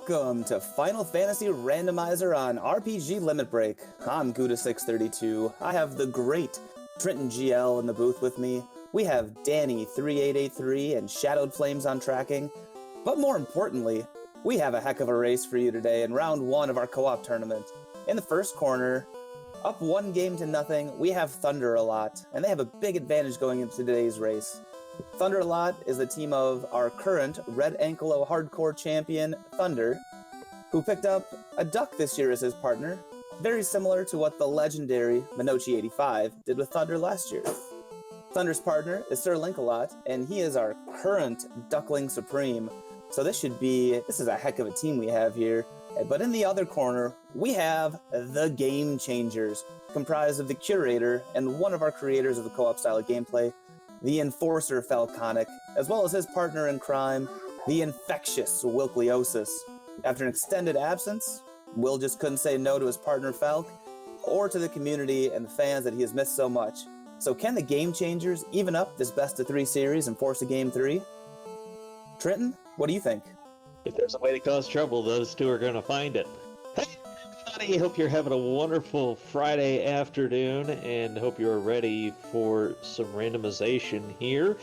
Welcome to Final Fantasy Randomizer on RPG Limit Break. I'm Gouda632. I have the great Trenton GL in the booth with me. We have Danny3883 and Shadowed Flames on tracking. But more importantly, we have a heck of a race for you today in round one of our co-op tournament. In the first corner, up 1-0, we have Thunderalot, and they have a big advantage going into today's race. Thunderalot is the team of our current Red Anklo hardcore champion, Thunder, who picked up a duck this year as his partner, very similar to what the legendary Minochi85 did with Thunder last year. Thunder's partner is Sir Linkalot, and he is our current Duckling Supreme, so this is a heck of a team we have here. But in the other corner, we have the Game Changers, comprised of the Curator and one of our creators of the co-op style of gameplay, the Enforcer Falconic, as well as his partner in crime, the infectious Wilkliosis. After an extended absence, Will just couldn't say no to his partner Falk, or to the community and the fans that he has missed so much. So can the Game Changers even up this best-of-3 series and force a Game 3? Trenton, what do you think? If there's a way to cause trouble, those two are going to find it. Hey, everybody! Hope you're having a wonderful Friday afternoon, and hope you're ready for some randomization here.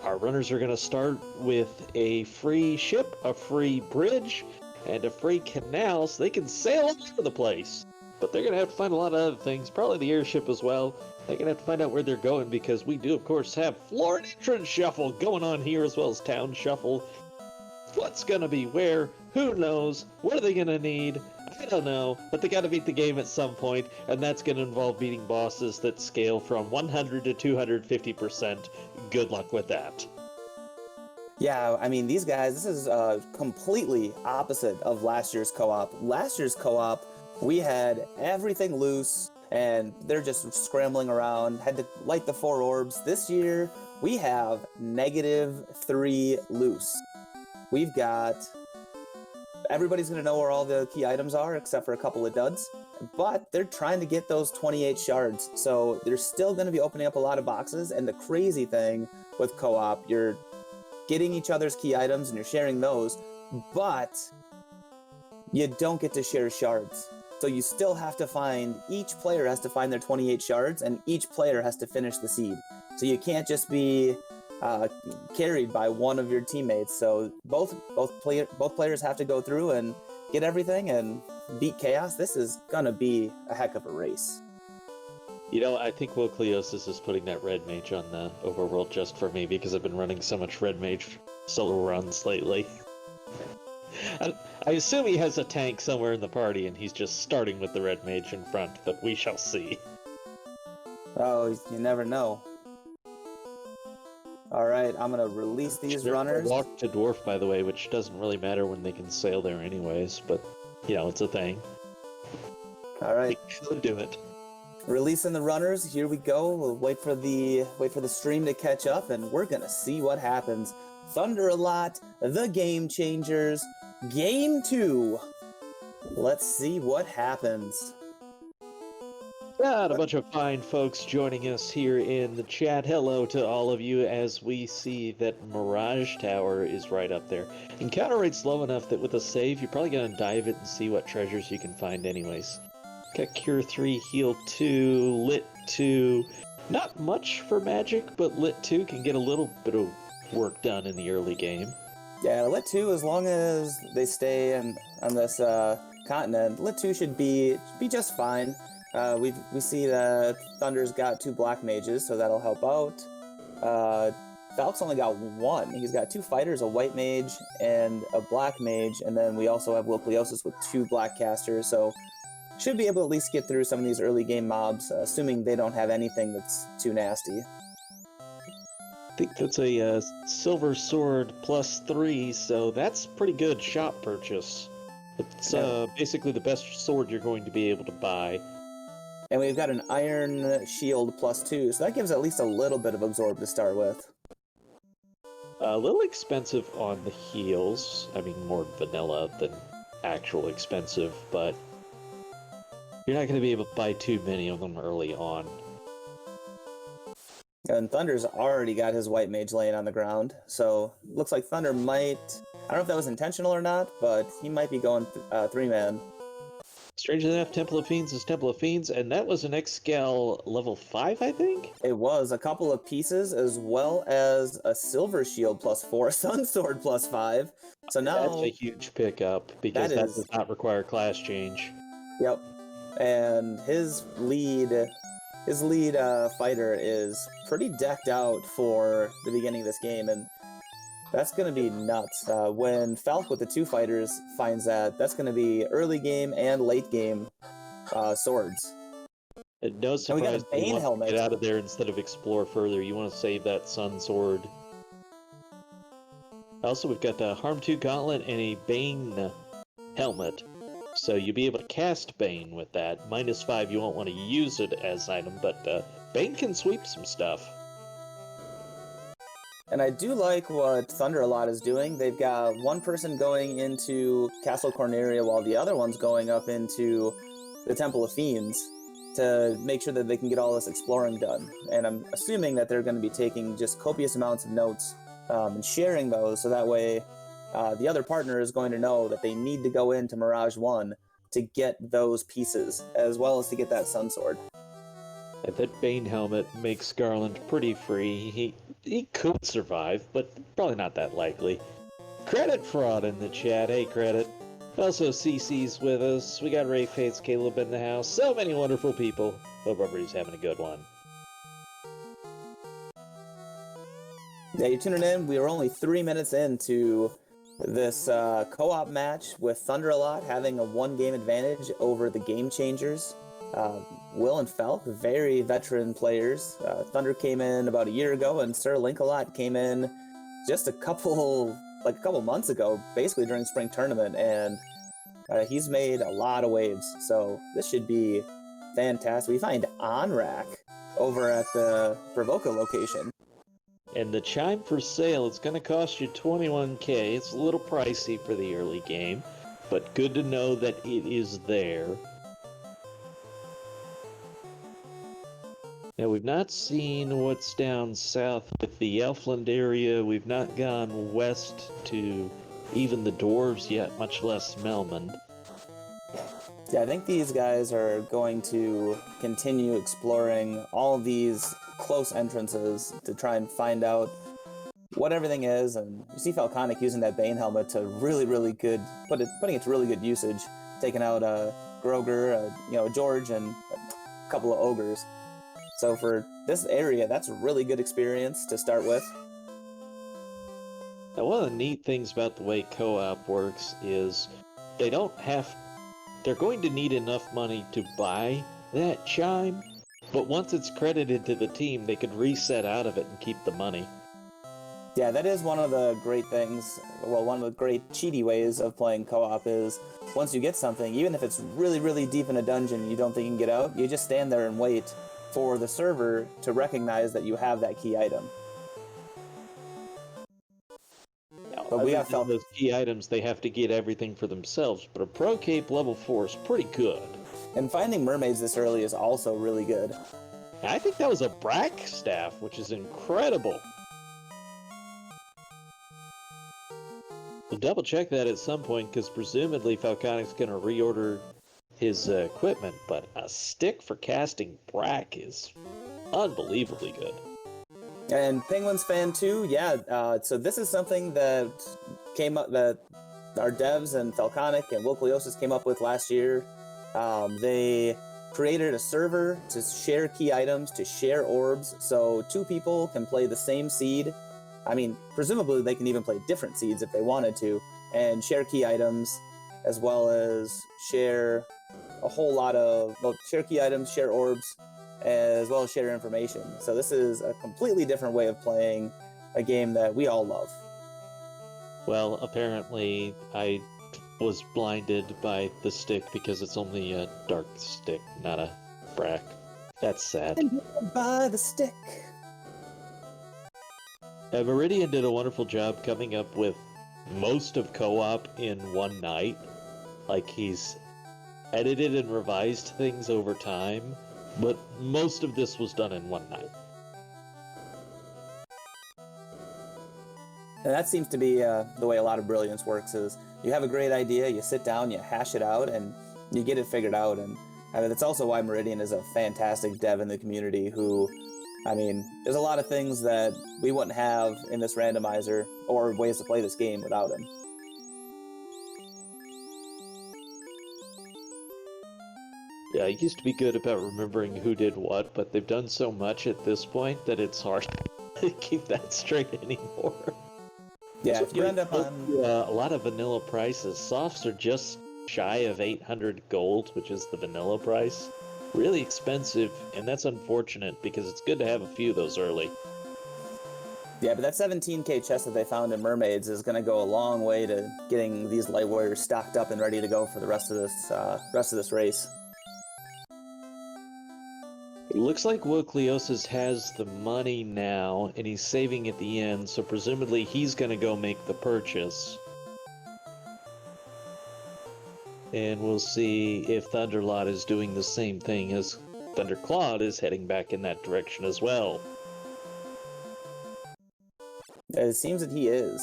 Our runners are going to start with a free ship, a free bridge, and a free canal, so they can sail all over the place. But they're going to have to find a lot of other things, probably the airship as well. They're going to have to find out where they're going, because we do, of course, have floor and entrance shuffle going on here, as well as town shuffle. What's gonna be where? Who knows? What are they gonna need? I don't know, but they gotta beat the game at some point, and that's gonna involve beating bosses that scale from 100 to 250%. Good luck with that. Yeah, I mean, these guys, this is completely opposite of last year's co-op. Last year's co-op, we had everything loose, and they're just scrambling around, had to light the 4 orbs. This year, we have -3 loose. We've got, everybody's going to know where all the key items are, except for a couple of duds, but they're trying to get those 28 shards, so they're still going to be opening up a lot of boxes, and the crazy thing with co-op, you're getting each other's key items and you're sharing those, but you don't get to share shards. So you still have to each player has to find their 28 shards, and each player has to finish the seed. So you can't just be carried by one of your teammates, so both players have to go through and get everything and beat chaos. This is gonna be a heck of a race. You know, I think Wilkliosis is putting that red mage on the overworld just for me, because I've been running so much red mage solo runs lately. I assume he has a tank somewhere in the party, and he's just starting with the red mage in front, but we shall see. Oh, you never know. Alright, I'm gonna release these runners. Walk to dwarf, by the way, which doesn't really matter when they can sail there anyways, but, you know, it's a thing. Alright. We could do it. Releasing the runners, here we go. We'll wait for the stream to catch up, and we're gonna see what happens. Thunderalot, the Game Changers, Game 2. Let's see what happens. Got a bunch of fine folks joining us here in the chat. Hello to all of you, as we see that Mirage Tower is right up there. Encounter rate's low enough that with a save, you're probably going to dive it and see what treasures you can find anyways. Got Cure 3, Heal 2, Lit 2. Not much for magic, but Lit 2 can get a little bit of work done in the early game. Yeah, Lit 2, as long as they stay on this continent, Lit 2 should be just fine. We see that Thunder's got 2 black mages, so that'll help out. Falk's only got 1. He's got 2 fighters, a white mage and a black mage, and then we also have Wilkliosis with 2 black casters, so should be able to at least get through some of these early game mobs, assuming they don't have anything that's too nasty. I think that's a Silver Sword +3, so that's pretty good shop purchase. It's basically the best sword you're going to be able to buy. And we've got an Iron Shield +2, so that gives at least a little bit of absorb to start with. A little expensive on the heals. I mean, more vanilla than actual expensive, but you're not going to be able to buy too many of them early on. And Thunder's already got his white mage laying on the ground, so looks like Thunder might I don't know if that was intentional or not, but he might be going 3-man. Strangely enough, Temple of Fiends is Temple of Fiends, and that was an X-Scale level 5, I think? It was a couple of pieces, as well as a Silver Shield +4, a Sun Sword +5. So now That's a huge pickup, because that does not require class change. Yep. And his lead fighter is pretty decked out for the beginning of this game, and that's going to be nuts. When Falk with the 2 fighters finds that's going to be early game and late game swords. No surprise, Bane you want helmet. to get out of there instead of explore further. You want to save that Sun Sword. Also, we've got the Harm 2 Gauntlet and a Bane helmet. So you'll be able to cast Bane with that. -5, you won't want to use it as an item, but Bane can sweep some stuff. And I do like what Thunderalot is doing. They've got one person going into Castle Corneria while the other one's going up into the Temple of Fiends to make sure that they can get all this exploring done. And I'm assuming that they're going to be taking just copious amounts of notes and sharing those, so that way the other partner is going to know that they need to go into Mirage 1 to get those pieces, as well as to get that Sun Sword. And that Bane helmet makes Garland pretty free. He could survive, but probably not that likely. Credit Fraud in the chat. Hey, Credit. Also, CC's with us. We got Ray Fates, Caleb in the house. So many wonderful people. Hope everybody's having a good one. Yeah, you're tuning in. We are only 3 minutes into this co-op match with Thunderalot having a 1-game advantage over the Game Changers. Will and Falk, very veteran players. Thunder came in about a year ago, and Sir Linkalot came in just a couple months ago, basically during spring tournament, and he's made a lot of waves. So this should be fantastic. We find Onrak over at the Provoca location. And the chime for sale, it's going to cost you 21k. It's a little pricey for the early game, but good to know that it is there. Now, we've not seen what's down south with the Elfland area. We've not gone west to even the Dwarves yet, much less Melmond. Yeah, I think these guys are going to continue exploring all of these close entrances to try and find out what everything is. And you see Falconic using that Bane helmet to really, really good, putting it to really good usage, taking out Groger, George, and a couple of ogres. So for this area, that's a really good experience to start with. Now, one of the neat things about the way co-op works is they're going to need enough money to buy that chime, but once it's credited to the team, they could reset out of it and keep the money. Yeah, that is one of the great things, one of the great cheaty ways of playing co-op is once you get something, even if it's really, really deep in a dungeon and you don't think you can get out, you just stand there and wait for the server to recognize that you have that key item. But we have those key items, they have to get everything for themselves, but a Pro Cape level 4 is pretty good. And finding mermaids this early is also really good. I think that was a Brack staff, which is incredible. We'll double check that at some point, because presumably Falconic's going to reorder his equipment, but a stick for casting Brack is unbelievably good. And Penguins fan too, yeah. So this is something that came up that our devs and Falconic and Wokoliosis came up with last year. They created a server to share key items, to share orbs, so 2 people can play the same seed. I mean, presumably they can even play different seeds if they wanted to, and share key items, as well as share share key items, share orbs, as well as share information. So this is a completely different way of playing a game that we all love. Well, apparently I was blinded by the stick because it's only a dark stick, not a Brack. That's sad. By the stick. Meridian did a wonderful job coming up with most of co-op in one night. Like, he's edited and revised things over time, but most of this was done in one night. And that seems to be the way a lot of Brilliance works is you have a great idea, you sit down, you hash it out, and you get it figured out. And I mean, that's also why Meridian is a fantastic dev in the community who, I mean, there's a lot of things that we wouldn't have in this randomizer or ways to play this game without him. Yeah, I used to be good about remembering who did what, but they've done so much at this point that it's hard to keep that straight anymore. Yeah, if you end up on... a lot of vanilla prices. Softs are just shy of 800 gold, which is the vanilla price. Really expensive, and that's unfortunate because it's good to have a few of those early. Yeah, but that 17k chest that they found in Mermaids is going to go a long way to getting these Light Warriors stocked up and ready to go for the rest of this race. It looks like Wokleosis has the money now, and he's saving at the end, so presumably he's going to go make the purchase. And we'll see if Thunderalot is doing the same thing as Thunderclawed is heading back in that direction as well. It seems that he is.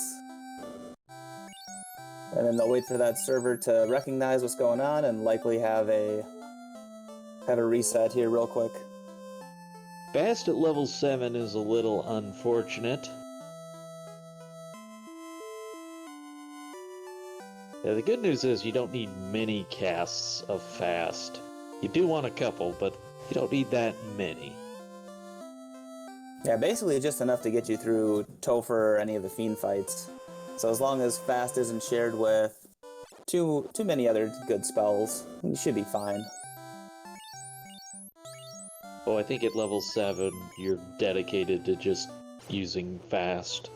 And then they'll wait for that server to recognize what's going on and likely have a reset here real quick. Fast at level 7 is a little unfortunate. Yeah, the good news is you don't need many casts of fast. You do want a couple, but you don't need that many. Yeah, basically just enough to get you through Topher or any of the Fiend fights. So as long as fast isn't shared with too many other good spells, you should be fine. Oh, I think at level 7, you're dedicated to just using fast.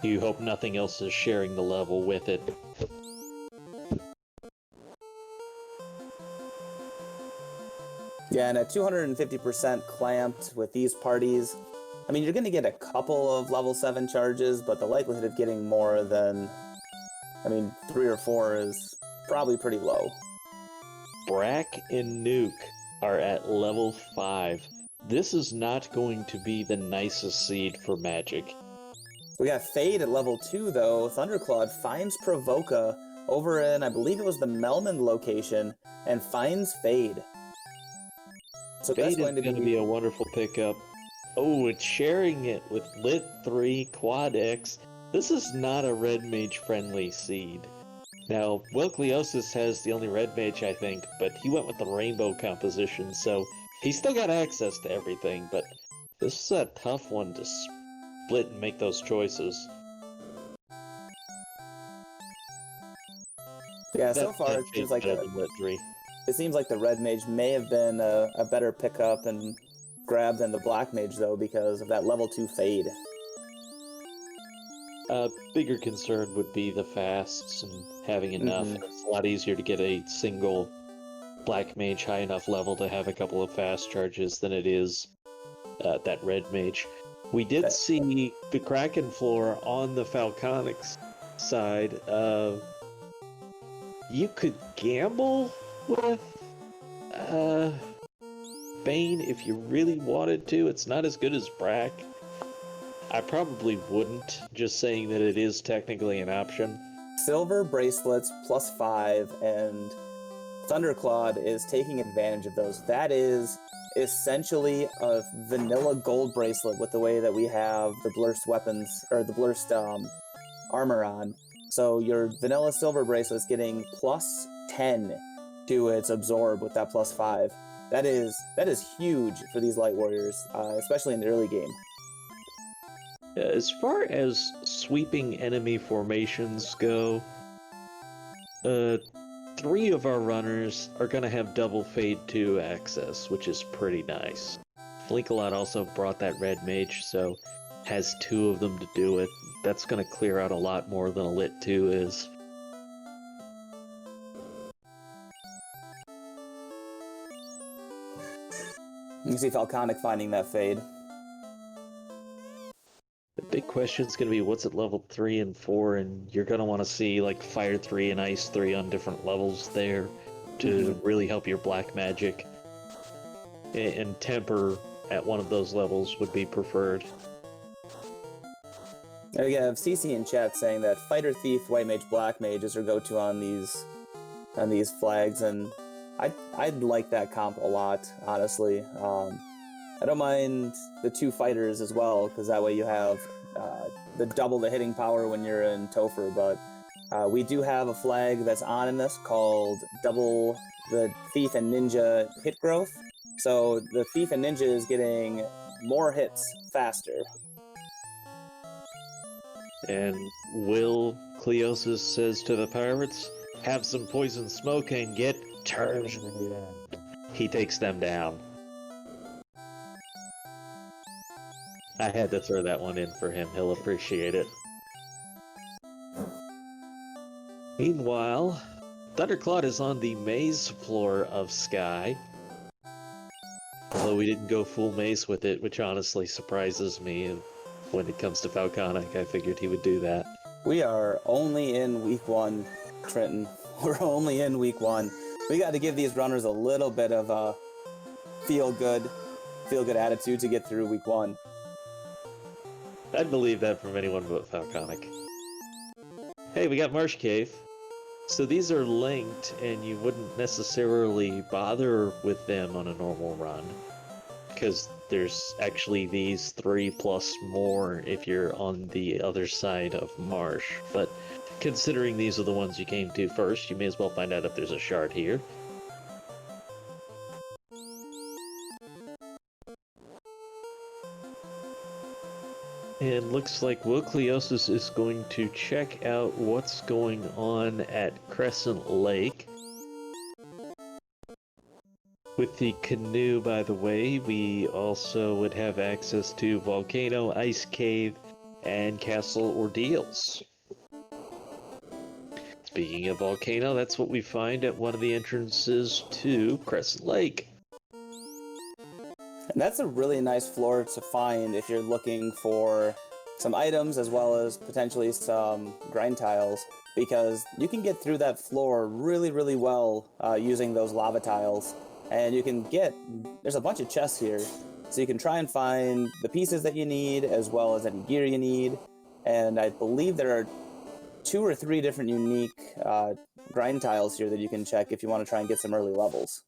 You hope nothing else is sharing the level with it. Yeah, and at 250% clamped with these parties, I mean, you're going to get a couple of level 7 charges, but the likelihood of getting more than, 3 or 4 is probably pretty low. Brack and Nuke are at level 5. This is not going to be the nicest seed for Magic. We got Fade at level 2, though. Thunderclawed finds Provoka over in, I believe it was the Melman location, and finds Fade. So Fade that's going to be a wonderful pickup. Oh, it's sharing it with Lit 3 Quad X. This is not a Red Mage friendly seed. Now, Wokleosis has the only Red Mage, I think, but he went with the Rainbow composition, so he's still got access to everything, but this is a tough one to split and make those choices. Yeah, so far it seems like the Red Mage may have been a better pickup and grab than the Black Mage, though, because of that level 2 Fade. A bigger concern would be the fasts and having enough. It's a lot easier to get a single Black Mage high enough level to have a couple of fast charges than it is that Red Mage. We did see the Kraken floor on the Falconics side. You could gamble with Bane if you really wanted to. It's not as good as Brack. I probably wouldn't, just saying that it is technically an option. Silver bracelets +5, and Thunderclawed is taking advantage of those. That is essentially a vanilla gold bracelet with the way that we have the Blurst weapons, or the Blurst armor on. So your vanilla silver bracelet is getting +10 to its absorb with that +5. That is huge for these Light Warriors, especially in the early game. As far as sweeping enemy formations go, 3 of our runners are going to have double Fade 2 access, which is pretty nice. Blinkalot also brought that Red Mage, so has 2 of them to do it. That's going to clear out a lot more than a Lit 2 is. You can see Falconic finding that Fade. The big question is going to be what's at level 3 and 4, and you're going to want to see like Fire 3 and Ice 3 on different levels there to really help your Black Magic. And Temper at one of those levels would be preferred. And we have CC in chat saying that Fighter, Thief, White Mage, Black Mage is her go-to on these flags, and I'd like that comp a lot, honestly. I don't mind the 2 fighters as well, because that way you have the double the hitting power when you're in Topher, but we do have a flag that's on in this called double the Thief and Ninja hit growth. So the Thief and Ninja is getting more hits faster. And Will Cleosis says to the pirates, have some poison smoke and get turned. He takes them down. I had to throw that one in for him. He'll appreciate it. Meanwhile, Thunderclot is on the maze floor of Sky. Although we didn't go full maze with it, which honestly surprises me. And when it comes to Falconic, I figured he would do that. We are only in week 1, Trenton. We're only in week 1. We got to give these runners a little bit of a feel good attitude to get through week 1. I'd believe that from anyone but Falconic. Hey, we got Marsh Cave. So these are linked, and you wouldn't necessarily bother with them on a normal run, because there's actually these 3 plus more if you're on the other side of Marsh. But considering these are the ones you came to first, you may as well find out if there's a shard here. And looks like Will Cleosis is going to check out what's going on at Crescent Lake. With the canoe, by the way, we also would have access to Volcano, Ice Cave, and Castle Ordeals. Speaking of Volcano, that's what we find at one of the entrances to Crescent Lake. And that's a really nice floor to find if you're looking for some items as well as potentially some grind tiles, because you can get through that floor really, really well using those lava tiles. And you can there's a bunch of chests here, so you can try and find the pieces that you need as well as any gear you need. And I believe there are 2 or 3 different unique grind tiles here that you can check if you want to try and get some early levels.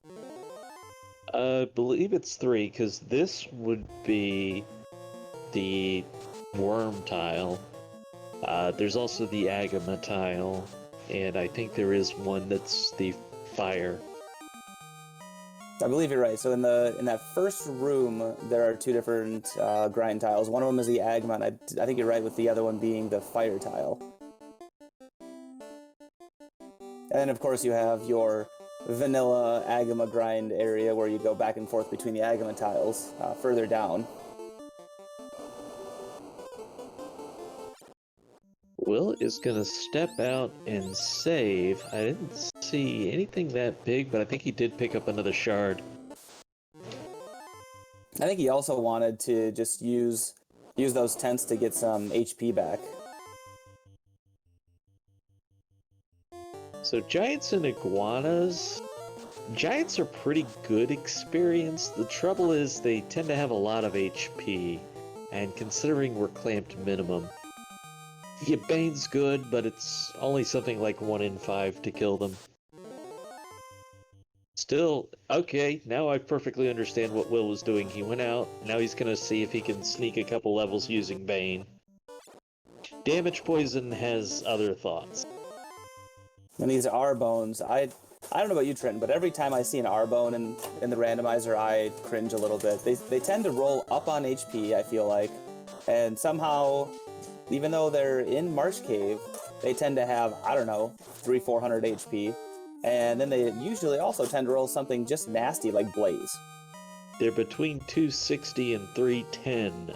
I believe it's 3, because this would be the worm tile. There's also the agama tile, and I think there is one that's the fire. I believe you're right. So in that first room, there are 2 different grind tiles. One of them is the agama, and I think you're right with the other one being the fire tile. And then, of course, you have your vanilla agama grind area where you go back and forth between the agama tiles further down. Will is gonna step out and save. I didn't see anything that big, but I think he did pick up another shard. I think he also wanted to just use those tents to get some HP back. So giants and iguanas. Giants are pretty good experience. The trouble is they tend to have a lot of HP, and considering we're clamped minimum, yeah, Bane's good, but it's only something like 1 in 5 to kill them. Still, okay, now I perfectly understand what Will was doing. He went out, now he's gonna see if he can sneak a couple levels using Bane. Damage Poison has other thoughts. And these R-bones, I don't know about you, Trenton, but every time I see an R-bone in the randomizer, I cringe a little bit. They tend to roll up on HP, I feel like, and somehow, even though they're in Marsh Cave, they tend to have, I don't know, 300-400 HP. And then they usually also tend to roll something just nasty like Blaze. They're between 260 and 310.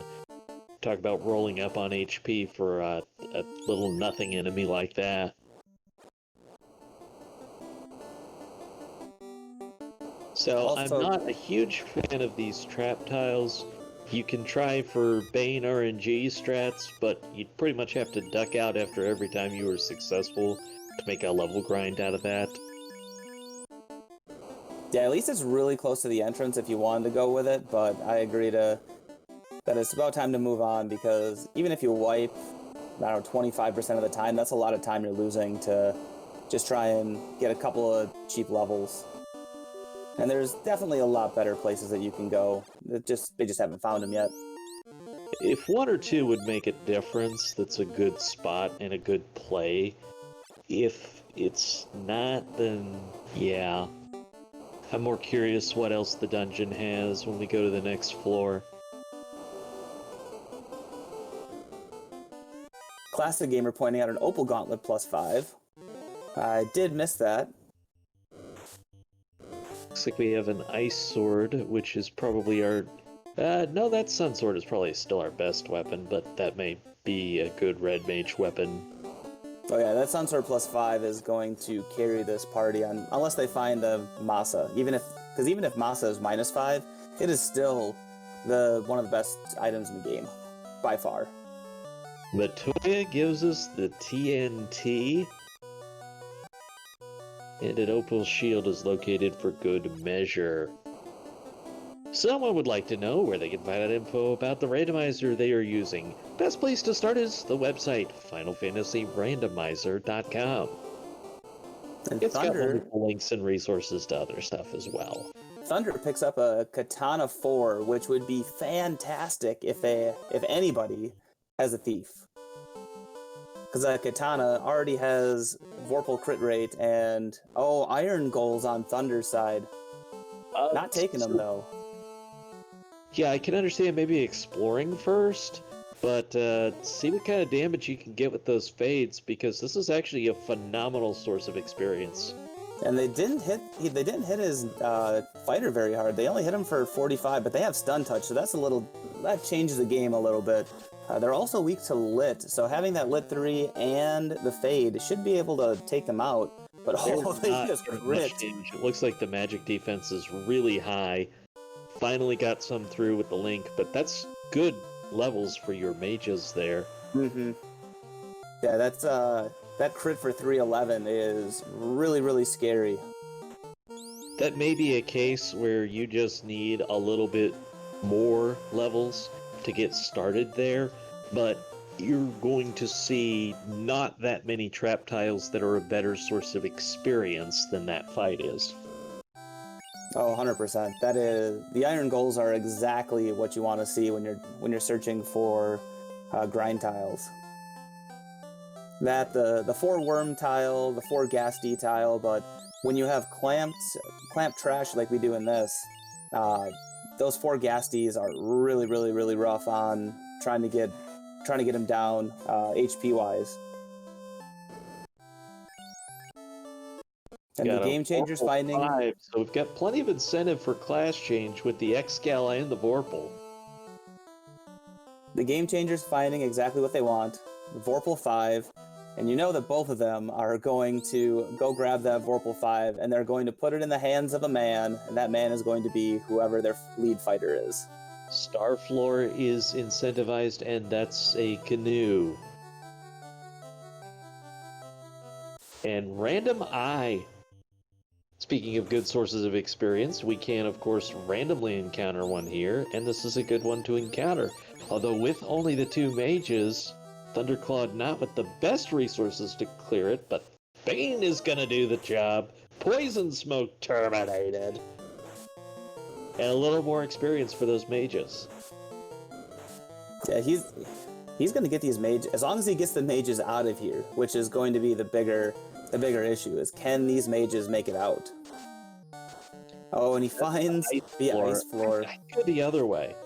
Talk about rolling up on HP for a little nothing enemy like that. So also, I'm not a huge fan of these trap tiles. You can try for Bane RNG strats, but you'd pretty much have to duck out after every time you were successful to make a level grind out of that. Yeah, at least it's really close to the entrance if you wanted to go with it, but I agree that it's about time to move on, because even if you wipe don't know, 25% of the time. That's a lot of time you're losing to just try and get a couple of cheap levels. And there's definitely a lot better places that you can go. They just haven't found them yet. If one or two would make a difference, that's a good spot and a good play. If it's not, then yeah. I'm more curious what else the dungeon has when we go to the next floor. Classic Gamer pointing out an Opal Gauntlet +5. I did miss that. Looks like we have an Ice Sword, which is probably our... no, that Sun Sword is probably still our best weapon, but that may be a good Red Mage weapon. Oh yeah, that Sun Sword +5 is going to carry this party on, unless they find a Masa. Because even if Masa is -5, it is still one of the best items in the game, by far. Matoya gives us the TNT, and an Opal Shield is located for good measure. Someone would like to know where they can find out info about the randomizer they are using. Best place to start is the website, FinalFantasyRandomizer.com. And It's got Thunder, wonderful links and resources to other stuff as well. Thunder picks up a Katana 4, which would be fantastic if anybody has a thief. Because that Katana already has Vorpal crit rate and, Iron Goals on Thunder's side. Not taking them, though. Yeah, I can understand maybe exploring first, but see what kind of damage you can get with those fades, because this is actually a phenomenal source of experience. And they didn't hit his fighter very hard. They only hit him for 45, but they have stun touch, so that changes the game a little bit. They're also weak to lit, so having that lit 3 and the fade should be able to take them out. But they just ripped. It looks like the magic defense is really high. Finally got some through with the link, but that's good levels for your mages there. Mm-hmm. Yeah, that crit for 311 is really, really scary. That may be a case where you just need a little bit more levels to get started there, but you're going to see not that many trap tiles that are a better source of experience than that fight is. Oh, 100%. That is, the Iron Goals are exactly what you want to see when you're searching for grind tiles. The 4 worm tile, the 4 gas D tile, but when you have clamped trash like we do in this, those 4 gas Ds are really, really, really rough on trying to get him down HP wise. And the game changers finding 5, so we've got plenty of incentive for class change with the X-Gal and the Vorpal. The game changers finding exactly what they want, the Vorpal 5, and you know that both of them are going to go grab that Vorpal 5, and they're going to put it in the hands of a man, and that man is going to be whoever their lead fighter is. Starfloor is incentivized, and that's a canoe. And Random Eye. Speaking of good sources of experience, we can, of course, randomly encounter one here, and this is a good one to encounter. Although with only the 2 mages, Thunderclawed not with the best resources to clear it, but Bane is gonna do the job. Poison Smoke terminated. And a little more experience for those mages. Yeah, he's going to get these mages, as long as he gets the mages out of here, which is going to be the bigger issue, is can these mages make it out? Oh, and he finds the ice floor. I'd go the other way.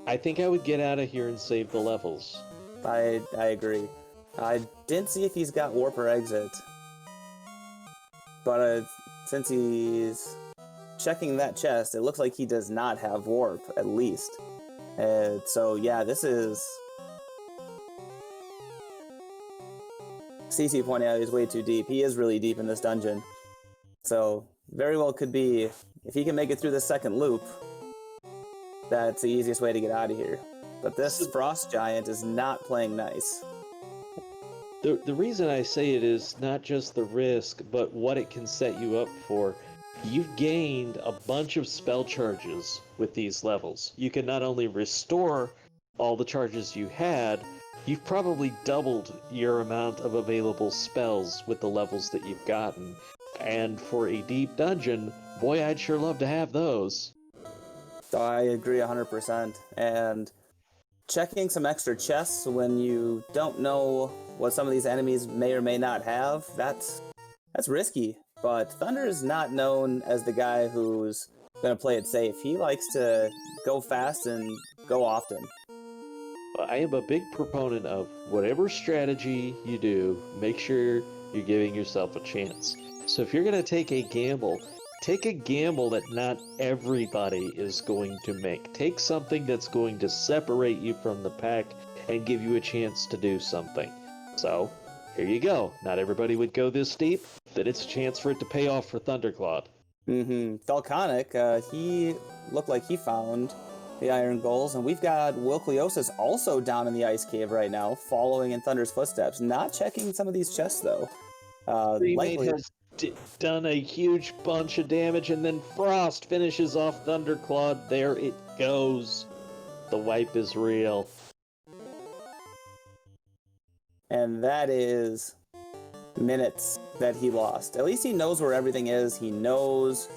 I think I would get out of here and save the levels. I agree. I didn't see if he's got warp or exit, but since he's checking that chest, it looks like he does not have warp, at least. So yeah, this is... CC pointing out he's way too deep. He is really deep in this dungeon. So, very well could be, if he can make it through the second loop, that's the easiest way to get out of here. But this Frost Giant is not playing nice. The reason I say it is not just the risk, but what it can set you up for. You've gained a bunch of spell charges with these levels. You can not only restore all the charges you had, you've probably doubled your amount of available spells with the levels that you've gotten. And for a deep dungeon, boy, I'd sure love to have those. I agree 100%. And checking some extra chests when you don't know what some of these enemies may or may not have, that's risky. But Thunder is not known as the guy who's going to play it safe. He likes to go fast and go often. I am a big proponent of whatever strategy you do, make sure you're giving yourself a chance. So if you're going to take a gamble that not everybody is going to make. Take something that's going to separate you from the pack and give you a chance to do something. So, here you go. Not everybody would go this deep, then it's a chance for it to pay off for Thunderclad. Falconic, he looked like he found the iron goals, and we've got Wilcliosis also down in the ice cave right now, following in Thunder's footsteps. Not checking some of these chests, though. Likely has done a huge bunch of damage, and then Frost finishes off Thunderclad. There it goes. The wipe is real. And that is minutes that he lost. At least he knows where everything is. He knows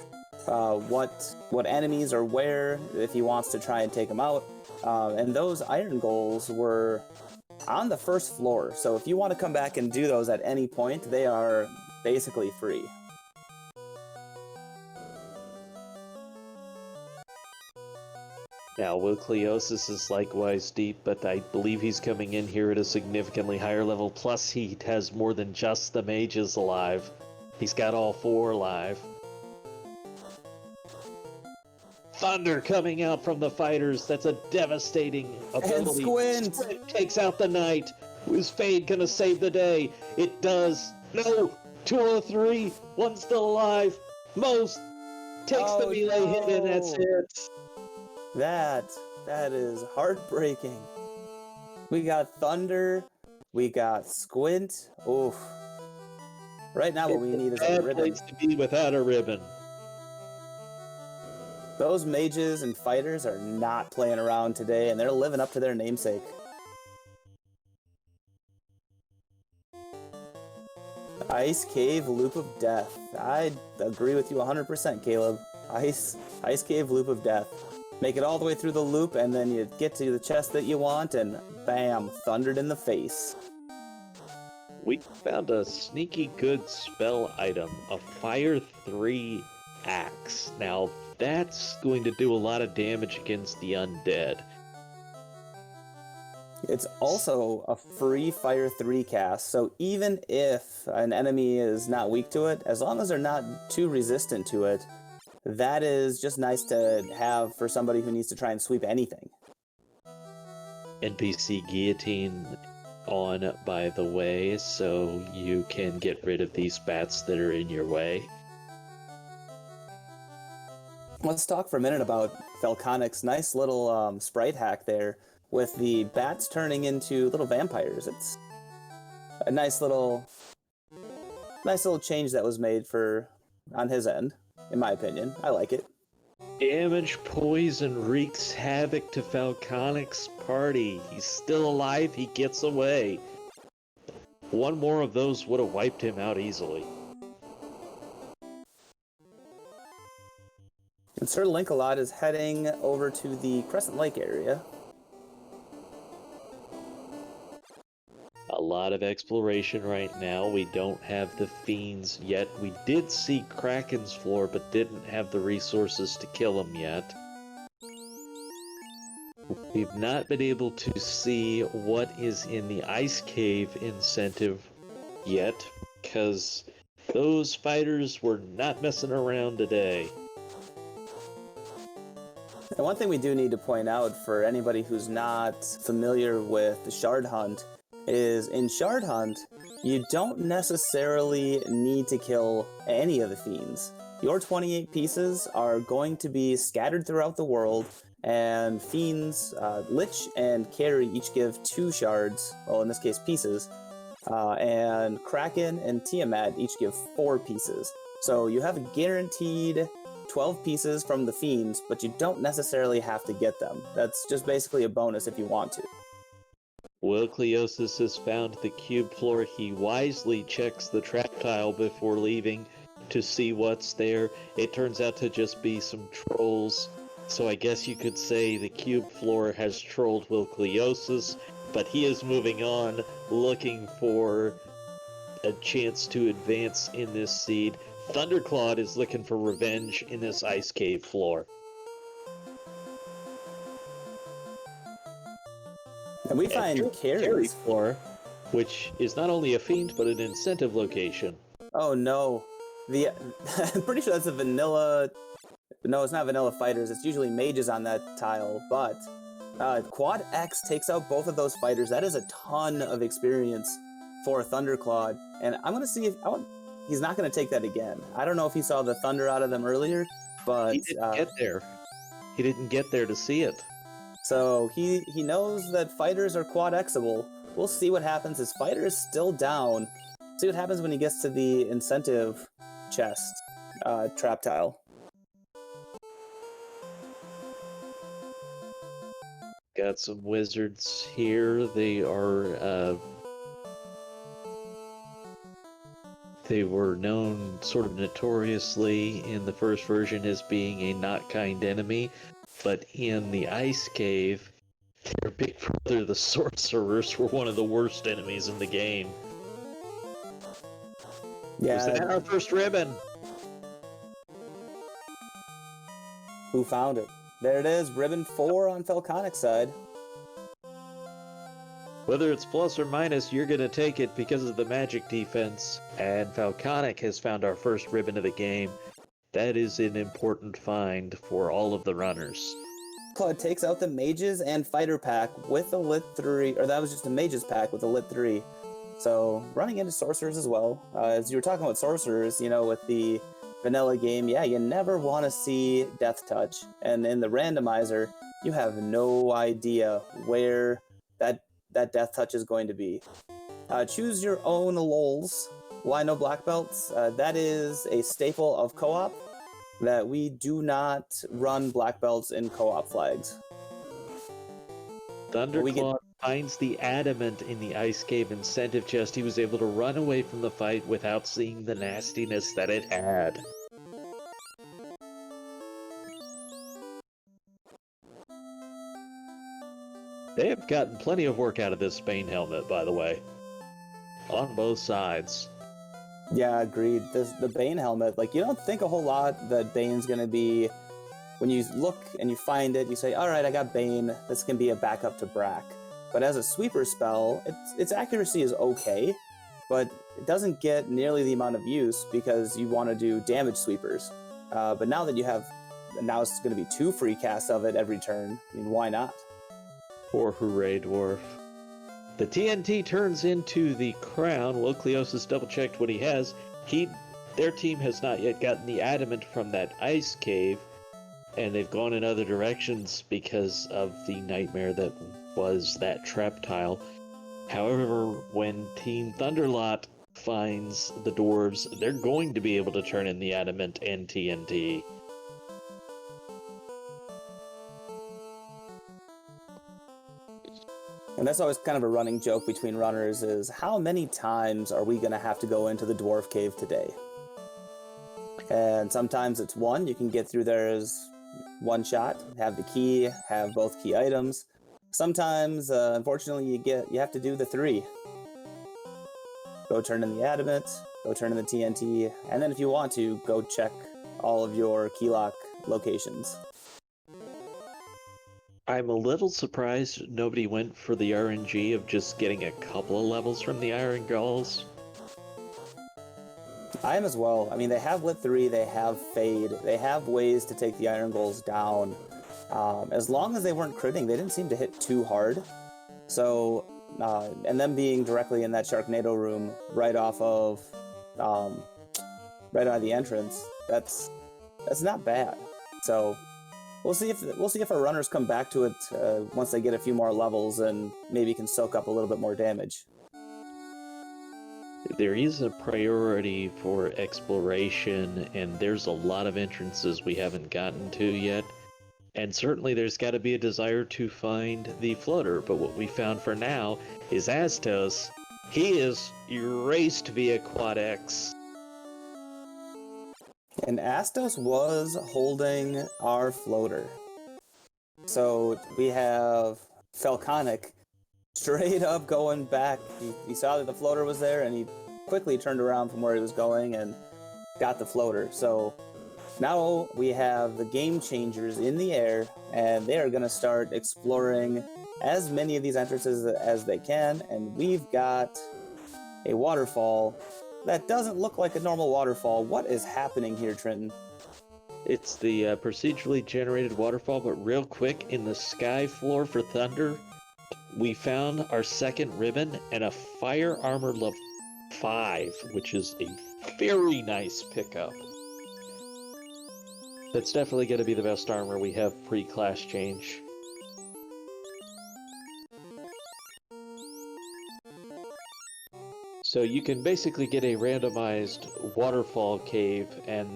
what enemies are where if he wants to try and take them out. And those iron goals were on the first floor. So if you want to come back and do those at any point, they are basically free. Now, Wilcliosis is likewise deep, but I believe he's coming in here at a significantly higher level. Plus, he has more than just the mages alive. He's got all 4 alive. Thunder coming out from the fighters. That's a devastating ability. And Squint takes out the knight. Is Fade gonna save the day? It does. No! 203. One's still alive. Most takes the melee hit, and that's it. That is heartbreaking. We got Thunder. We got Squint. Oof. Right now, what we need is a ribbon. Place to be without a ribbon. Those mages and fighters are not playing around today, and they're living up to their namesake. Ice Cave Loop of Death. I agree with you 100%, Caleb. Ice Cave Loop of Death. Make it all the way through the loop, and then you get to the chest that you want, and bam, thundered in the face. We found a sneaky good spell item, a Fire 3 Axe. Now, that's going to do a lot of damage against the undead. It's also a free Fire 3 cast, so even if an enemy is not weak to it, as long as they're not too resistant to it, that is just nice to have for somebody who needs to try and sweep anything. NPC Guillotine on, by the way, so you can get rid of these bats that are in your way. Let's talk for a minute about Falconic's nice little sprite hack there with the bats turning into little vampires. It's a nice little change that was made on his end, in my opinion. I like it. Damage Poison wreaks havoc to Falconic's party. He's still alive, he gets away. One more of those would have wiped him out easily. And Sir Linkalot is heading over to the Crescent Lake area. A lot of exploration right now. We don't have the fiends yet. We did see Kraken's floor, but didn't have the resources to kill him yet. We've not been able to see what is in the Ice Cave incentive yet, because those fighters were not messing around today. And one thing we do need to point out for anybody who's not familiar with the Shard Hunt is in Shard Hunt, you don't necessarily need to kill any of the fiends. Your 28 pieces are going to be scattered throughout the world, and fiends, Lich and Carry each give 2 shards, well in this case pieces, and Kraken and Tiamat each give 4 pieces. So you have a guaranteed 12 pieces from the fiends, but you don't necessarily have to get them. That's just basically a bonus if you want to. Will Cleosis has found the cube floor. He wisely checks the trap tile before leaving to see what's there. It turns out to just be some trolls. So I guess you could say the cube floor has trolled Will Cleosis, but he is moving on, looking for a chance to advance in this seed. Thunderclawed is looking for revenge in this ice cave floor. And we find Carry floor, which is not only a fiend but an incentive location. Oh no. I'm pretty sure that's a vanilla. No, it's not vanilla fighters. It's usually mages on that tile. But Quad X takes out both of those fighters. That is a ton of experience for Thunderclawed. And I'm gonna see if he's not gonna take that again. I don't know if he saw the thunder out of them earlier, but he didn't get there. He didn't get there to see it. So he knows that fighters are Quad Xable. We'll see what happens. His fighter is still down. See what happens when he gets to the incentive chest trap tile. Got some wizards here. They are they were known sort of notoriously in the first version as being a not kind enemy, but in the ice cave, their big brother, the sorcerers, were one of the worst enemies in the game. Yeah. Is that our first ribbon? Who found it? There it is, ribbon 4 on Falconic's side. Whether it's plus or minus, you're going to take it because of the magic defense. And Falconic has found our first ribbon of the game. That is an important find for all of the runners. Claude takes out the mages and fighter pack with a lit 3, or that was just a mages pack with a lit 3. So running into sorcerers as well. As you were talking about sorcerers, you know, with the vanilla game, yeah, you never want to see death touch. And in the randomizer, you have no idea where that death touch is going to be. Choose your own lols. Why no black belts? That is a staple of co-op, that we do not run black belts in co-op flags. Thunderclaw finds the adamant in the ice cave incentive chest. He was able to run away from the fight without seeing the nastiness that it had. They have gotten plenty of work out of this Bane helmet, by the way. On both sides. Yeah, agreed. The Bane helmet, like, you don't think a whole lot that Bane's gonna be... When you look and you find it, you say, alright, I got Bane, this can be a backup to Brack. But as a sweeper spell, its accuracy is okay, but it doesn't get nearly the amount of use because you want to do damage sweepers. But now that you have... Now it's going to be 2 free casts of it every turn. I mean, why not? Or hooray, dwarf. The TNT turns into the crown. Will Cleosis double-checked what he has. Their team has not yet gotten the adamant from that ice cave, and they've gone in other directions because of the nightmare that was that trap tile. However, when Team Thunderalot finds the dwarves, they're going to be able to turn in the adamant and TNT. And that's always kind of a running joke between runners is, how many times are we going to have to go into the dwarf cave today? And sometimes it's 1, you can get through there as 1 shot, have the key, have both key items. Sometimes, unfortunately, you have to do the 3. Go turn in the adamant, go turn in the TNT, and then if you want to, go check all of your key lock locations. I'm a little surprised nobody went for the RNG of just getting a couple of levels from the Iron Gulls. I am as well. I mean, they have Lit 3, they have Fade, they have ways to take the Iron Gulls down. As long as they weren't critting, they didn't seem to hit too hard. So, and them being directly in that Sharknado room right off of the entrance, that's not bad. So we'll see if our runners come back to it once they get a few more levels and maybe can soak up a little bit more damage. There is a priority for exploration, and there's a lot of entrances we haven't gotten to yet. And certainly there's got to be a desire to find the floater, but what we found for now is Astos. He is erased via Quad X. And Astos was holding our floater. So we have Falconic straight up going back. He saw that the floater was there, and he quickly turned around from where he was going and got the floater. So now we have the game changers in the air, and they are going to start exploring as many of these entrances as they can. And we've got a waterfall that doesn't look like a normal waterfall. What is happening here, Trenton? It's the procedurally generated waterfall, but real quick, in the sky floor for Thunder, we found our second ribbon and a fire armor level 5, which is a very nice pickup. That's definitely going to be the best armor we have pre-class change. So you can basically get a randomized waterfall cave, and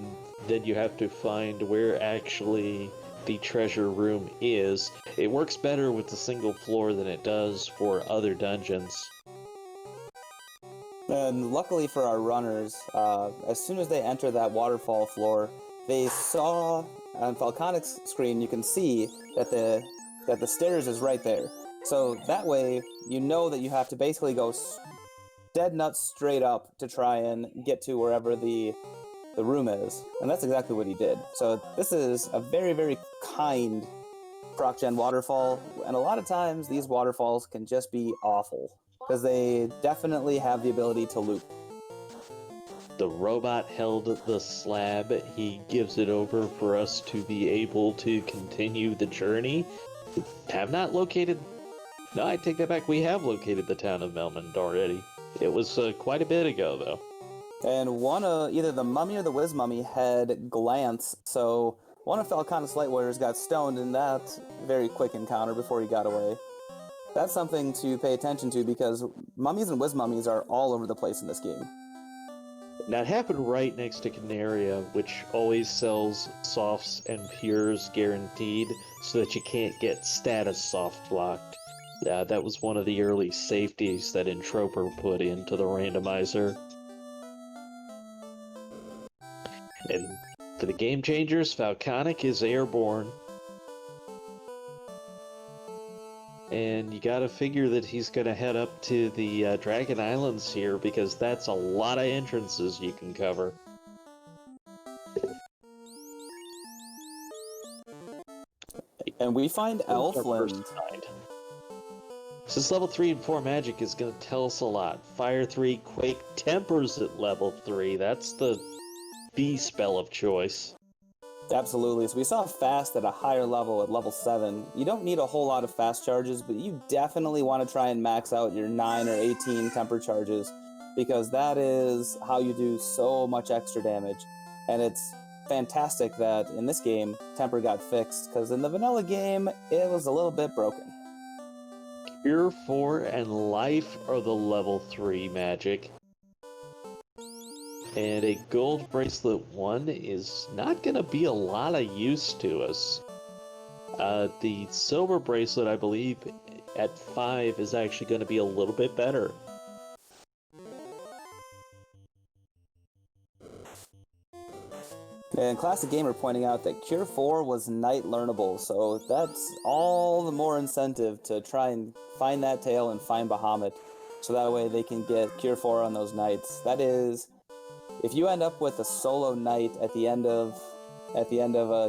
then you have to find where actually the treasure room is. It works better with the single floor than it does for other dungeons. And luckily for our runners, as soon as they enter that waterfall floor, they saw on Falconic's screen, you can see that the stairs is right there. So that way, you know that you have to basically go dead nuts straight up to try and get to wherever the room is. And that's exactly what he did. So this is a very, very kind proc-gen waterfall. And a lot of times, these waterfalls can just be awful, because they definitely have the ability to loop. The robot held the slab. He gives it over for us to be able to continue the journey. Have not located... No, I take that back. We have located the town of Melmond already. It was quite a bit ago, though. And either the mummy or the whiz mummy had glance, so one of Falconic's light warriors got stoned in that very quick encounter before he got away. That's something to pay attention to, because mummies and whiz mummies are all over the place in this game. Now, it happened right next to Canaria, which always sells softs and pures guaranteed, so that you can't get status soft blocked. That was one of the early safeties that Entroper put into the randomizer. And for the game changers, Falconic is Airborne. And you gotta figure that he's gonna head up to the Dragon Islands here, because that's a lot of entrances you can cover. And we find Elfland. Since level 3 and 4 magic is gonna tell us a lot. Fire 3, Quake, Tempers at level 3. That's the B spell of choice. Absolutely. So we saw fast at a higher level at level 7. You don't need a whole lot of fast charges, but you definitely want to try and max out your 9 or 18 temper charges, because that is how you do so much extra damage. And it's fantastic that in this game, temper got fixed, because in the vanilla game, it was a little bit broken. Cure 4 and Life are the level 3 magic. And a gold bracelet 1 is not going to be a lot of use to us. The silver bracelet, I believe, at 5 is actually going to be a little bit better. And Classic Gamer pointing out that Cure 4 was night learnable, so that's all the more incentive to try and find that tail and find Bahamut, so that way they can get Cure 4 on those nights. That is, if you end up with a solo knight at the end of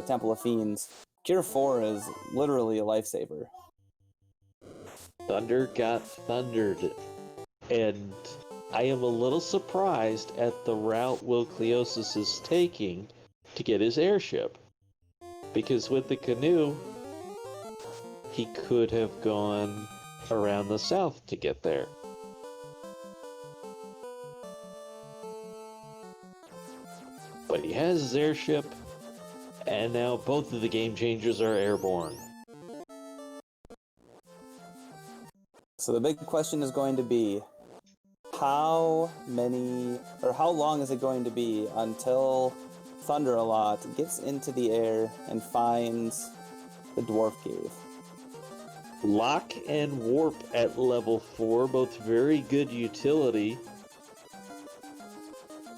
Temple of Fiends, Cure 4 is literally a lifesaver. Thunder got thundered, and I am a little surprised at the route Will Cleosis is taking to get his airship. Because with the canoe, he could have gone around the south to get there. But he has his airship, and now both of the game changers are airborne. So the big question is going to be, how long is it going to be until Thunderalot gets into the air and finds the Dwarf Cave. Lock and Warp at level 4, both very good utility.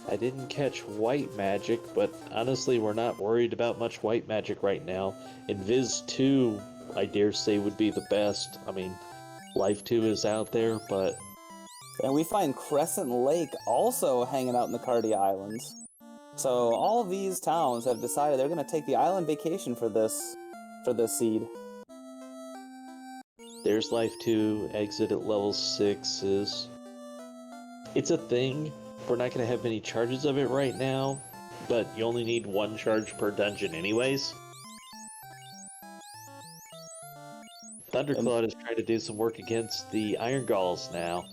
I didn't catch White Magic, but honestly we're not worried about much White Magic right now. Invis 2, I dare say, would be the best. I mean, Life 2 is out there, but... And we find Crescent Lake also hanging out in the Cardia Islands. So all of these towns have decided they're going to take the island vacation for this seed. There's Life 2, exit at level 6s. It's a thing. We're not going to have many charges of it right now, but you only need 1 charge per dungeon anyways. Thunderclot is trying to do some work against the Iron Galls now.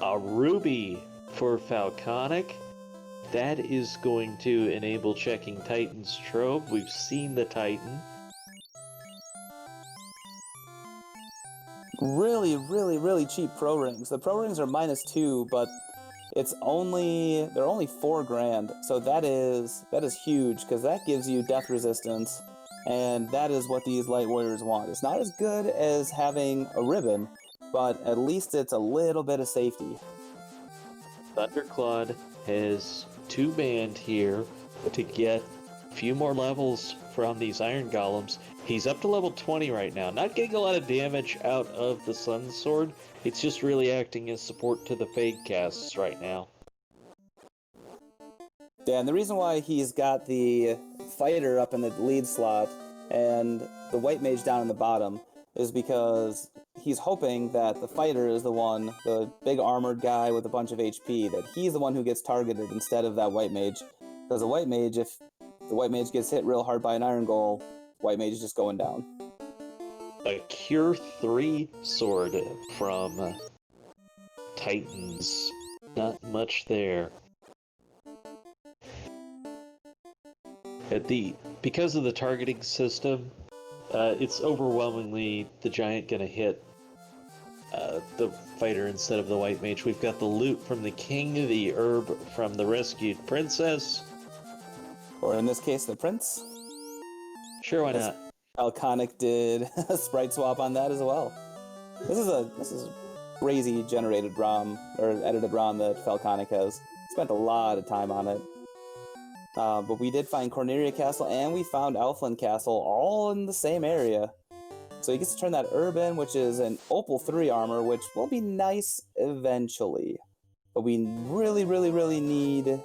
A Ruby for Falconic. That is going to enable checking Titan's Trope. We've seen the Titan. Really, really, really cheap pro rings. The pro rings are -2, but they're only 4 grand. So that is huge, because that gives you death resistance, and that is what these light warriors want. It's not as good as having a ribbon, but at least it's a little bit of safety. Thunderclad has 2 banned here to get a few more levels from these Iron Golems. He's up to level 20 right now. Not getting a lot of damage out of the Sun Sword. It's just really acting as support to the Fade casts right now. Yeah, and the reason why he's got the fighter up in the lead slot and the white mage down in the bottom is because he's hoping that the fighter is the big armored guy with a bunch of HP, that he's the one who gets targeted instead of that white mage. Because the white mage, if the white mage gets hit real hard by an iron goal, white mage is just going down. A Cure 3 sword from Titans. Not much there. Because of the targeting system, it's overwhelmingly the giant gonna hit the fighter instead of the white mage. We've got the loot from the king, the herb from the rescued princess. Or in this case, the prince. Sure, why not? Alconic did a sprite swap on that as well. This is a crazy generated ROM, or edited ROM that Falconic has. Spent a lot of time on it. But we did find Corneria Castle, and we found Elfland Castle, all in the same area. So he gets to turn that Urban, which is an Opal 3 armor, which will be nice eventually. But we really, really, really need...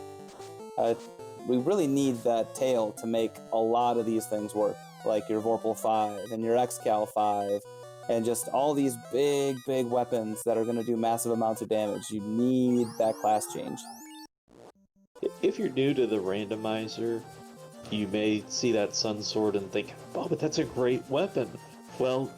we really need that tail to make a lot of these things work, like your Vorpal 5 and your Excal 5, and just all these big, big weapons that are going to do massive amounts of damage. You need that class change. If you're new to the randomizer, you may see that Sun Sword and think, oh, but that's a great weapon. Well,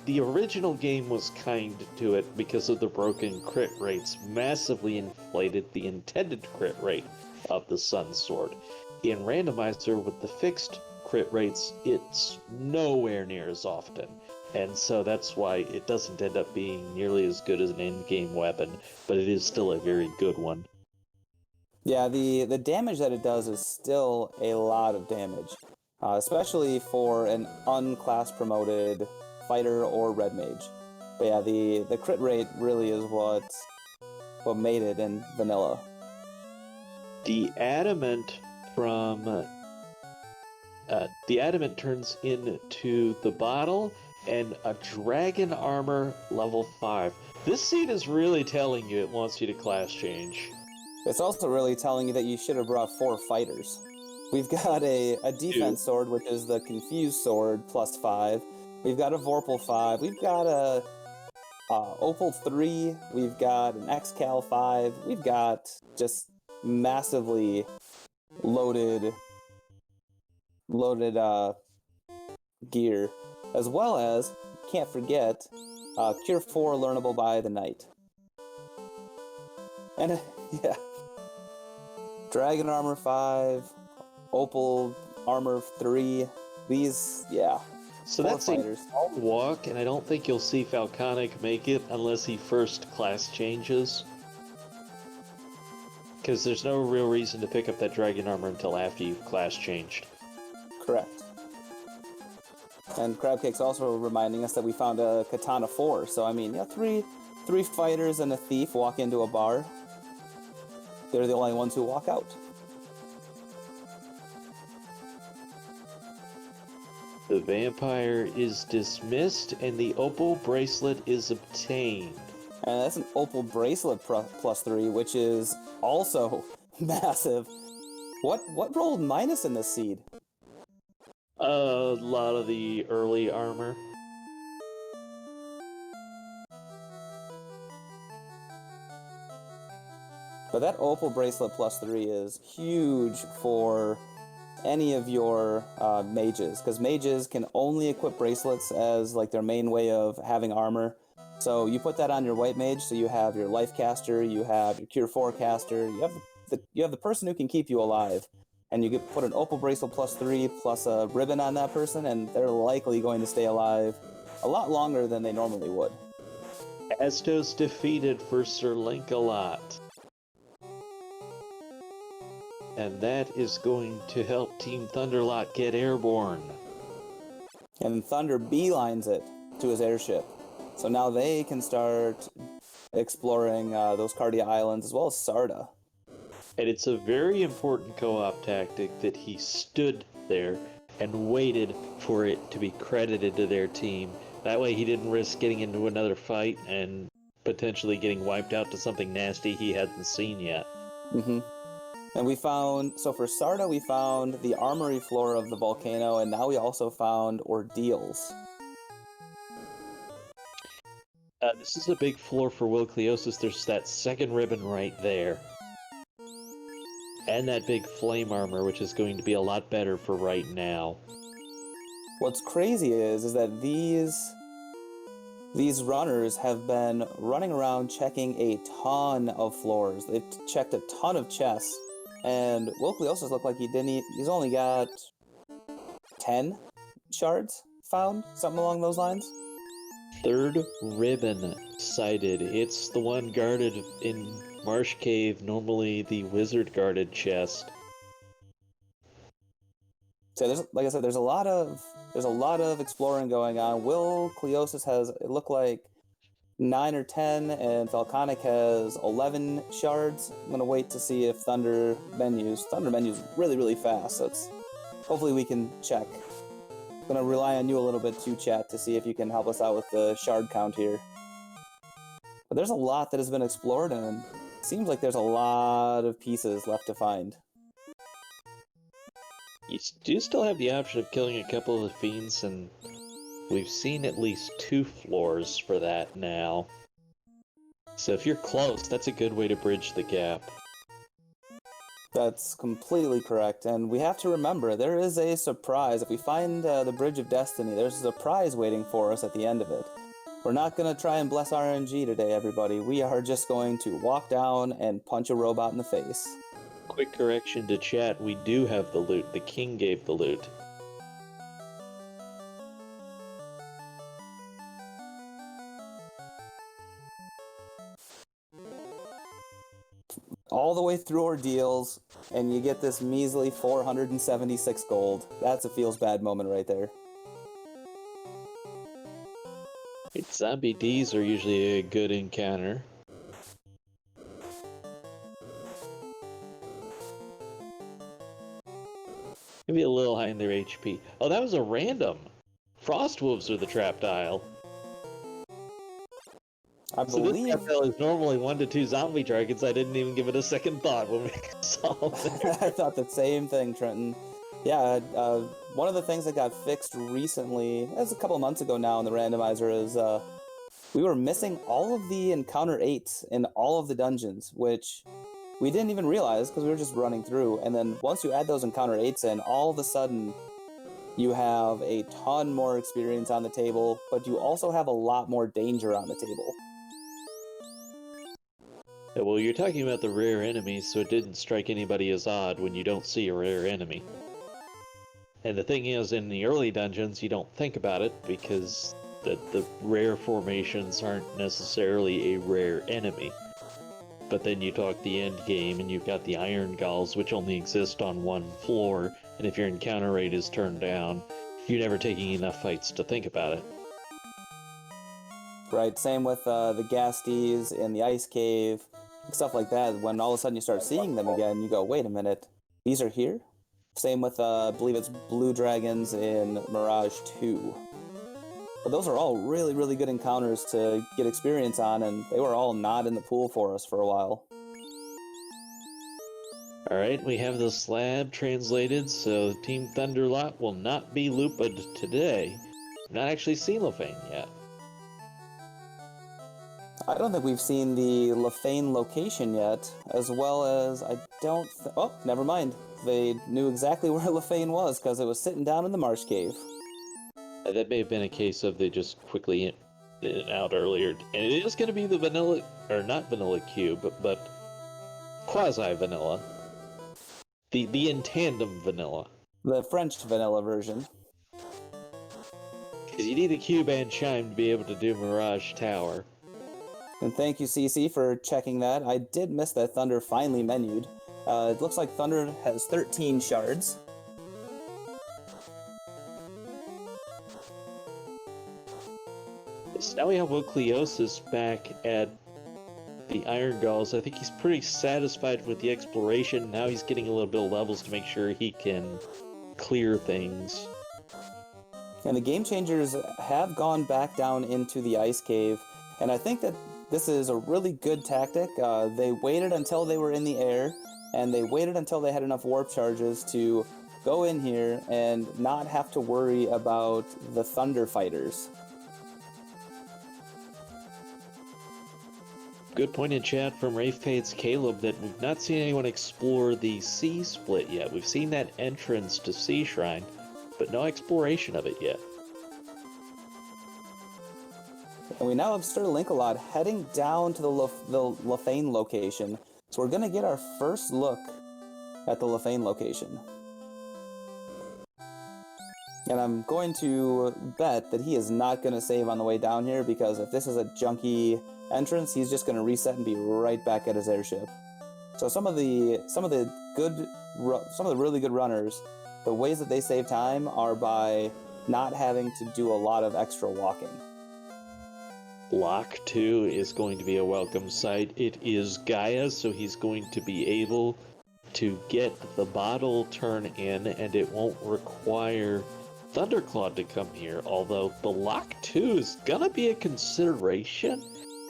the original game was kind to it because of the broken crit rates, massively inflated the intended crit rate of the Sun Sword. In Randomizer, with the fixed crit rates, it's nowhere near as often. And so that's why it doesn't end up being nearly as good as an endgame weapon, but it is still a very good one. Yeah, the damage that it does is still a lot of damage, especially for an unclass promoted fighter or red mage. But yeah, the crit rate really is what made it in vanilla. The adamant from the adamant turns into the bottle and a dragon armor level 5. This seed is really telling you it wants you to class change. It's also really telling you that you should have brought 4 fighters. We've got a defense sword, which is the Confused Sword, +5. We've got a Vorpal 5. We've got a Opal 3. We've got an Excal 5. We've got just massively loaded gear, as well as, can't forget, Cure 4 learnable by the Knight. And, yeah. Dragon Armor 5, Opal Armor 3, these, yeah. So that's a long walk, and I don't think you'll see Falconic make it unless he first class changes. Because there's no real reason to pick up that Dragon Armor until after you've class changed. Correct. And Crabcake's also reminding us that we found a Katana 4. So, I mean, yeah, three fighters and a thief walk into a bar. They're the only ones who walk out. The vampire is dismissed, and the opal bracelet is obtained. And that's an opal bracelet +3, which is also massive. What rolled minus in this seed? A lot of the early armor. But that opal bracelet +3 is huge for any of your mages, because mages can only equip bracelets as like their main way of having armor. So you put that on your white mage, so you have your life caster, you have your cure 4 caster, you have the person who can keep you alive, and you put an opal bracelet +3 plus a ribbon on that person, and they're likely going to stay alive a lot longer than they normally would. Astos defeated for Sir Lancelot. And that is going to help Team Thunderalot get airborne. And Thunder beelines it to his airship. So now they can start exploring those Cardia Islands as well as Sarda. And it's a very important co-op tactic that he stood there and waited for it to be credited to their team. That way he didn't risk getting into another fight and potentially getting wiped out to something nasty he hadn't seen yet. Mm-hmm. And so for Sarda, we found the armory floor of the volcano, and now we also found ordeals. This is a big floor for Will Cleosis. There's that second ribbon right there. And that big flame armor, which is going to be a lot better for right now. What's crazy is that these runners have been running around checking a ton of floors. They've checked a ton of chests. And Will Cleosis looked like he's only got 10 shards found, something along those lines. Third ribbon sighted. It's the one guarded in Marsh Cave, normally the wizard guarded chest. So like I said, there's a lot of exploring going on. Will Cleosis has, it looked like, 9 or 10, and Falconic has 11 shards. I'm gonna wait to see if Thunder menus really, really fast, so hopefully we can check. I'm gonna rely on you a little bit too, chat, to see if you can help us out with the shard count here. But there's a lot that has been explored, and it seems like there's a lot of pieces left to find. You do still have the option of killing a couple of the fiends, and we've seen at least 2 floors for that now. So if you're close, that's a good way to bridge the gap. That's completely correct, and we have to remember, there is a surprise. If we find the Bridge of Destiny, there's a surprise waiting for us at the end of it. We're not going to try and bless RNG today, everybody. We are just going to walk down and punch a robot in the face. Quick correction to chat, we do have the loot. The king gave the loot. All the way through ordeals, and you get this measly 476 gold. That's a feels bad moment right there. Zombie Ds are usually a good encounter. Maybe a little high in their HP. Oh, that was a random! Frost Wolves are the trap dial. I believe this trap dial is normally 1 to 2 zombie targets. I didn't even give it a second thought when we saw it. I thought the same thing, Trenton. Yeah, one of the things that got fixed recently, as a couple months ago now in the randomizer, is we were missing all of the encounter 8s in all of the dungeons, which we didn't even realize because we were just running through. And then once you add those encounter 8s in, all of a sudden you have a ton more experience on the table, but you also have a lot more danger on the table. Yeah, well, you're talking about the rare enemies, so it didn't strike anybody as odd when you don't see a rare enemy. And the thing is, in the early dungeons, you don't think about it because the rare formations aren't necessarily a rare enemy. But then you talk the end game, and you've got the Iron Gulls, which only exist on one floor, and if your encounter rate is turned down, you're never taking enough fights to think about it. Right, same with the Gasties in the Ice Cave, stuff like that. When all of a sudden you start seeing them again, you go, wait a minute, these are here? Same with, I believe it's Blue Dragons in Mirage 2. But those are all really, really good encounters to get experience on, and they were all not in the pool for us for a while. Alright, we have the slab translated, so Team Thunderalot will not be looped today. I've not actually seen Lefane yet. I don't think we've seen the Lefane location yet, as well as I don't oh, never mind. They knew exactly where Lefane was, because it was sitting down in the Marsh Cave. That may have been a case of they just quickly in and out earlier. And it is going to be the vanilla, or not vanilla cube, but quasi-vanilla. The in tandem vanilla. The French vanilla version. Because you need a cube and chime to be able to do Mirage Tower. And thank you, CC, for checking that. I did miss that Thunder finally menued. It looks like Thunder has 13 shards. So now we have Wokleosis back at the Iron Gulls. I think he's pretty satisfied with the exploration. Now he's getting a little bit of levels to make sure he can clear things. And the Game Changers have gone back down into the Ice Cave, and I think that this is a really good tactic. They waited until they were in the air, and they waited until they had enough warp charges to go in here and not have to worry about the Thunder Fighters. Good point in chat from Wraith Fate's Caleb that we've not seen anyone explore the sea split yet. We've seen that entrance to Sea Shrine, but no exploration of it yet. And we now have Sir Linkalot heading down to the Lefane location. So we're going to get our first look at the Lefane location. And I'm going to bet that he is not going to save on the way down here, because if this is a junky entrance, he's just going to reset and be right back at his airship. So some of the really good runners, the ways that they save time are by not having to do a lot of extra walking. Block 2 is going to be a welcome sight. It is Gaia, so he's going to be able to get the bottle turn in, and it won't require Thunderclaw to come here, although Block 2 is gonna be a consideration,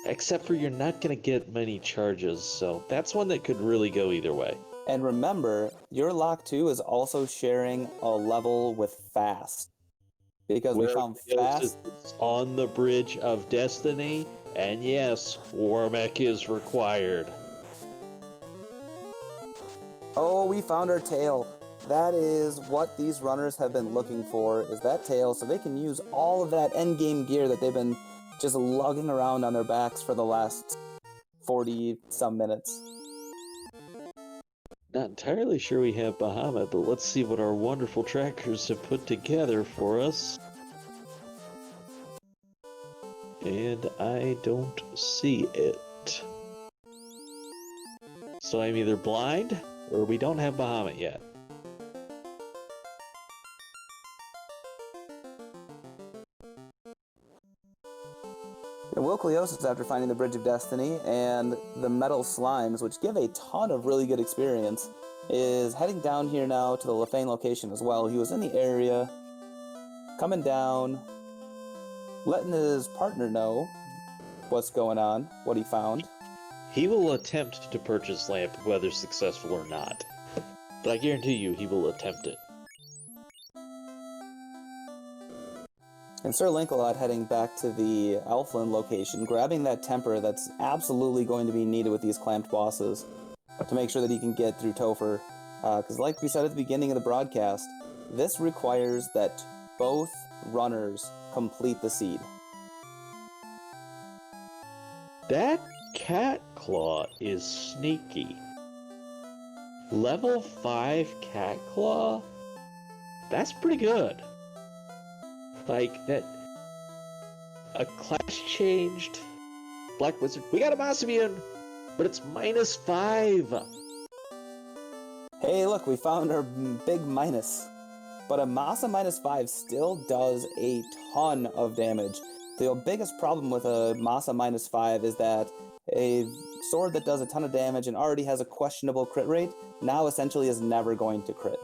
except for you're not gonna get many charges, so that's one that could really go either way. And remember, your Lock 2 is also sharing a level with Fast. Because we found Fast on the Bridge of Destiny, and yes, Warmech is required. Oh, we found our tail. That is what these runners have been looking for, is that tail, so they can use all of that endgame gear that they've been just lugging around on their backs for the last 40-some minutes. Not entirely sure we have Bahamut, but let's see what our wonderful trackers have put together for us. And I don't see it. So I'm either blind, or we don't have Bahamut yet. And Wokleosis, after finding the Bridge of Destiny and the Metal Slimes, which give a ton of really good experience, is heading down here now to the Lefane location as well. He was in the area, coming down, letting his partner know what's going on, what he found. He will attempt to purchase Lamp, whether successful or not. But I guarantee you he will attempt it. And Sir Linkalot heading back to the Elfland location, grabbing that temper that's absolutely going to be needed with these clamped bosses to make sure that he can get through Topher. Because like we said at the beginning of the broadcast, this requires that both runners complete the seed. That Cat Claw is sneaky. Level 5 Cat Claw? That's pretty good. Like, that... A class changed Black Wizard. We got a Mass Immune! but it's -5. Hey, look, we found our big minus. But a Masa -5 still does a ton of damage. The biggest problem with a Masa -5 is that a sword that does a ton of damage and already has a questionable crit rate now essentially is never going to crit.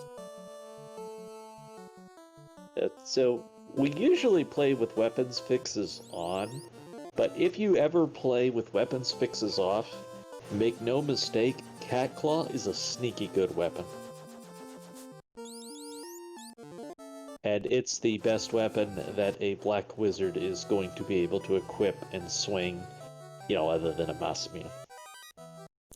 So we usually play with weapons fixes on, but if you ever play with weapons fixes off, make no mistake, Cat Claw is a sneaky good weapon. And it's the best weapon that a black wizard is going to be able to equip and swing, other than a Masamune.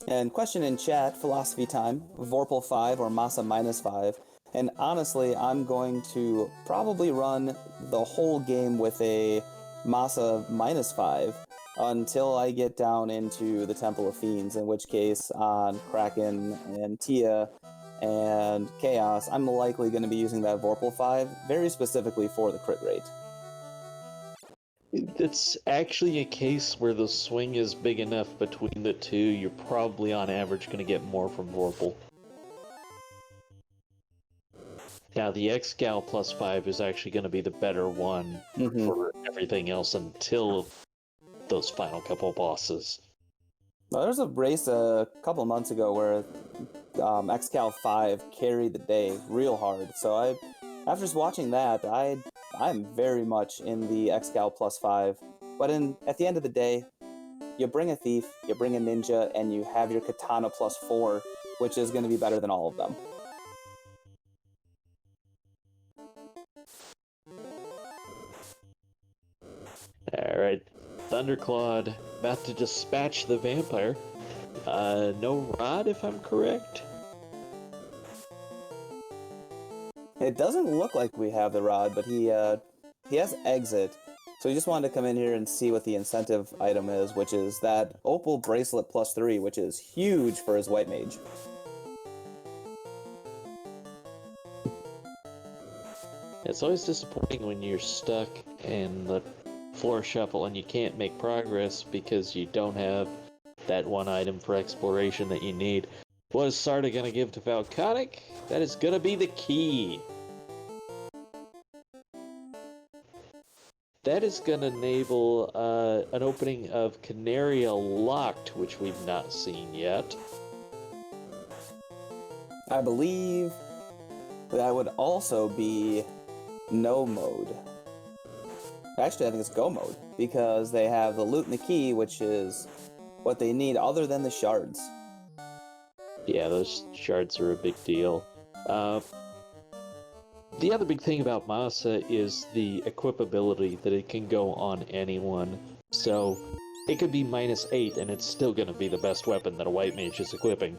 And question in chat, philosophy time, Vorpal 5 or Masa -5. And honestly, I'm going to probably run the whole game with a Masa -5 until I get down into the Temple of Fiends, in which case on Kraken and Tia and Chaos, I'm likely going to be using that Vorpal 5 very specifically for the crit rate. It's actually a case where the swing is big enough between the two, you're probably on average going to get more from Vorpal. Now, the X-Gal +5 is actually going to be the better one for everything else until those final couple bosses. Well, there was a race a couple months ago where X-Cal 5 carried the day real hard. So after just watching that, I'm very much in the X-Cal +5. But at the end of the day, you bring a thief, you bring a ninja, and you have your katana +4, which is going to be better than all of them. Alright, Thunderclawed about to dispatch the vampire. No rod, if I'm correct? It doesn't look like we have the rod, but he has exit. So he just wanted to come in here and see what the incentive item is, which is that Opal Bracelet +3, which is huge for his white mage. It's always disappointing when you're stuck in the floor shuffle and you can't make progress because you don't have that one item for exploration that you need. What is Sarda going to give to Valconic? That is going to be the key. That is going to enable an opening of Canaria Locked, which we've not seen yet. I believe that would also be no mode. Actually, I think it's go mode, because they have the loot and the key, which is what they need other than the shards. Yeah, those shards are a big deal. The other big thing about Masa is the equipability, that it can go on anyone. So it could be -8 and it's still going to be the best weapon that a white mage is equipping.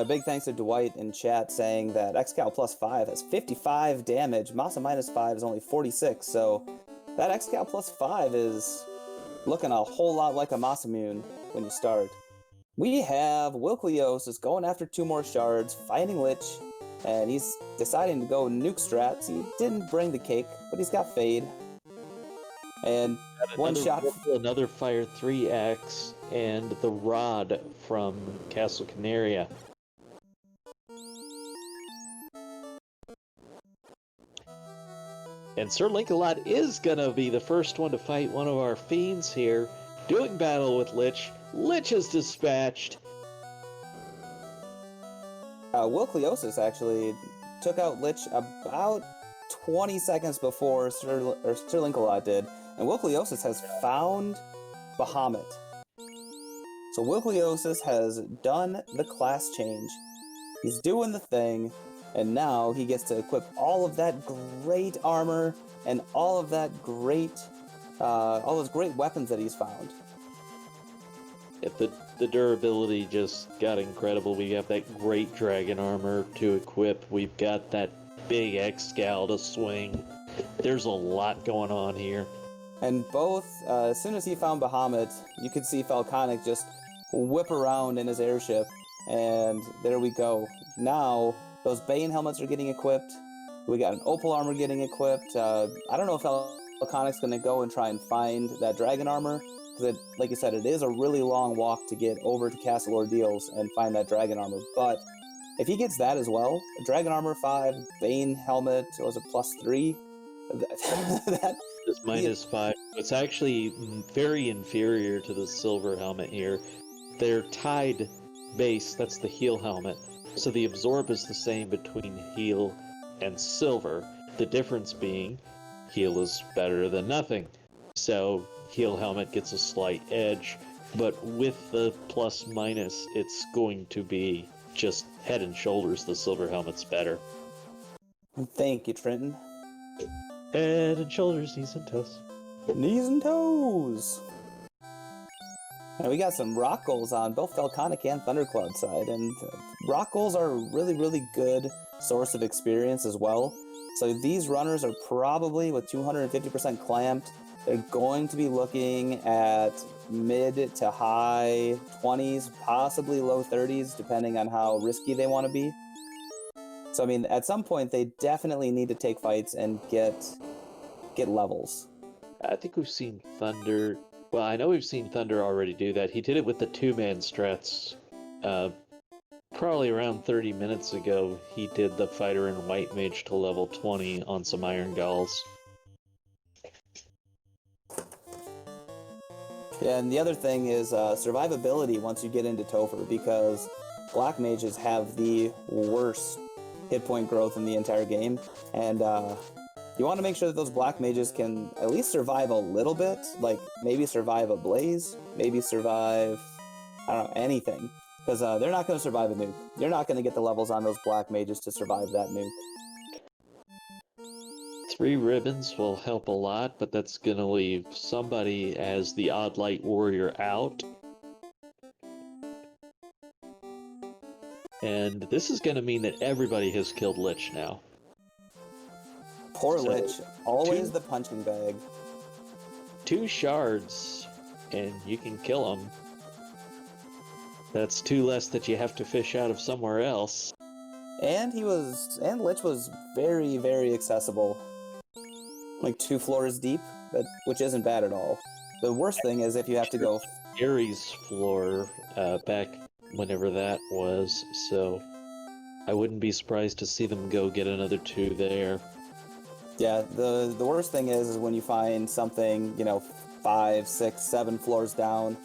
Big thanks to Dwight in chat saying that X-Cal +5 has 55 damage, Masa -5 is only 46, so that X-Cal +5 is looking a whole lot like a Masamune when you start. We have Wilkleos is going after 2 more shards, fighting Lich, and he's deciding to go nuke strats. He didn't bring the cake, but he's got Fade. And one shot. Another Fire 3 axe and the rod from Castle Canaria. And Sir Linkalot is gonna be the first one to fight one of our fiends here, doing battle with Lich. Lich is dispatched. Wilkleosis actually took out Lich about 20 seconds before Sir Linkalot did, and Wilkleosis has found Bahamut. So Wilkleosis has done the class change. He's doing the thing, and now he gets to equip all of that great armor and all of that great, all those great weapons that he's found. The durability just got incredible. We have that great dragon armor to equip. We've got that big X-Gal to swing. There's a lot going on here. And both, as soon as he found Bahamut, you could see Falconic just whip around in his airship, and there we go. Now, those Bane helmets are getting equipped. We got an Opal armor getting equipped. I don't know if Falconic's going to go and try and find that dragon armor, because like you said, it is a really long walk to get over to Castle Ordeals and find that dragon armor, but if he gets that as well, dragon armor 5, Bane helmet, was it +3? that, It's -5. It's actually very inferior to the silver helmet here. They're tied base, that's the heal helmet. So the absorb is the same between heal and silver. The difference being heal is better than nothing. So heal helmet gets a slight edge, but with the plus minus, it's going to be just head and shoulders the silver helmet's better. Thank you, Trenton. Head and shoulders, knees and toes. Knees and toes! Now we got some rock goals on both Falconic and Thundercloud side, and rock goals are a really, really good source of experience as well. So these runners are probably, with 250% clamped, they're going to be looking at mid to high 20s, possibly low 30s, depending on how risky they want to be. So I mean, at some point they definitely need to take fights and get levels. I think we've seen Thunder. Well, I know we've seen Thunder already do that. He did it with the 2-man strats. Probably around 30 minutes ago, he did the fighter and white mage to level 20 on some Iron Galls. Yeah, and the other thing is survivability once you get into Topher, because black mages have the worst hit point growth in the entire game, and you want to make sure that those black mages can at least survive a little bit, like maybe survive a blaze, maybe survive, I don't know, anything, because they're not going to survive a nuke. You're not going to get the levels on those black mages to survive that nuke. 3 ribbons will help a lot, but that's gonna leave somebody as the odd light warrior out. And this is gonna mean that everybody has killed Lich now. Poor Lich, always the punching bag. 2 shards, and you can kill him. That's 2 less that you have to fish out of somewhere else. And Lich was very, very accessible. Like 2 floors deep, which isn't bad at all. The worst thing is if you have to go... Ares floor, back whenever that was, so I wouldn't be surprised to see them go get another 2 there. Yeah, the worst thing is when you find something, 5, 6, 7 floors down,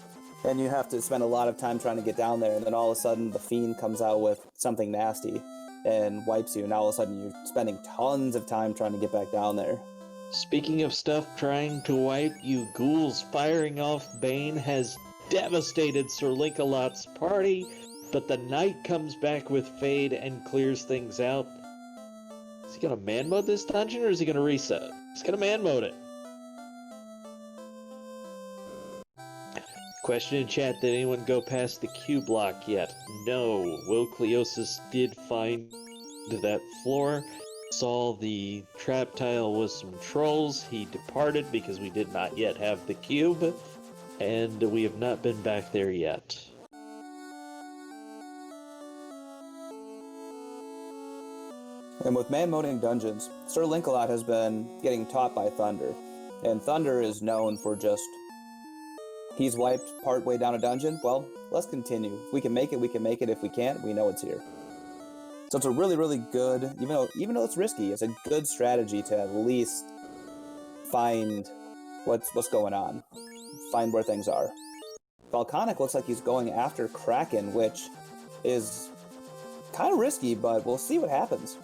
and you have to spend a lot of time trying to get down there, and then all of a sudden the Fiend comes out with something nasty and wipes you, and all of a sudden you're spending tons of time trying to get back down there. Speaking of stuff trying to wipe, you ghouls firing off Bane has devastated Sir Linkalot's party, but the Knight comes back with Fade and clears things out. Is he gonna man mode this dungeon, or is he gonna reset? He's gonna man mode it. Question in chat, did anyone go past the Q block yet? No. Will Cleosis did find that floor, saw the trap tile with some trolls. He departed because we did not yet have the cube, and we have not been back there yet. And with man-moding dungeons, Sir Linkalot has been getting taught by Thunder, and Thunder is known for just... He's wiped part way down a dungeon, well, let's continue. If we can make it, we can make it. If we can't, we know it's here. So it's a really, really good, even though it's risky, it's a good strategy to at least find what's going on, find where things are. Falconic looks like he's going after Kraken, which is kind of risky, but we'll see what happens.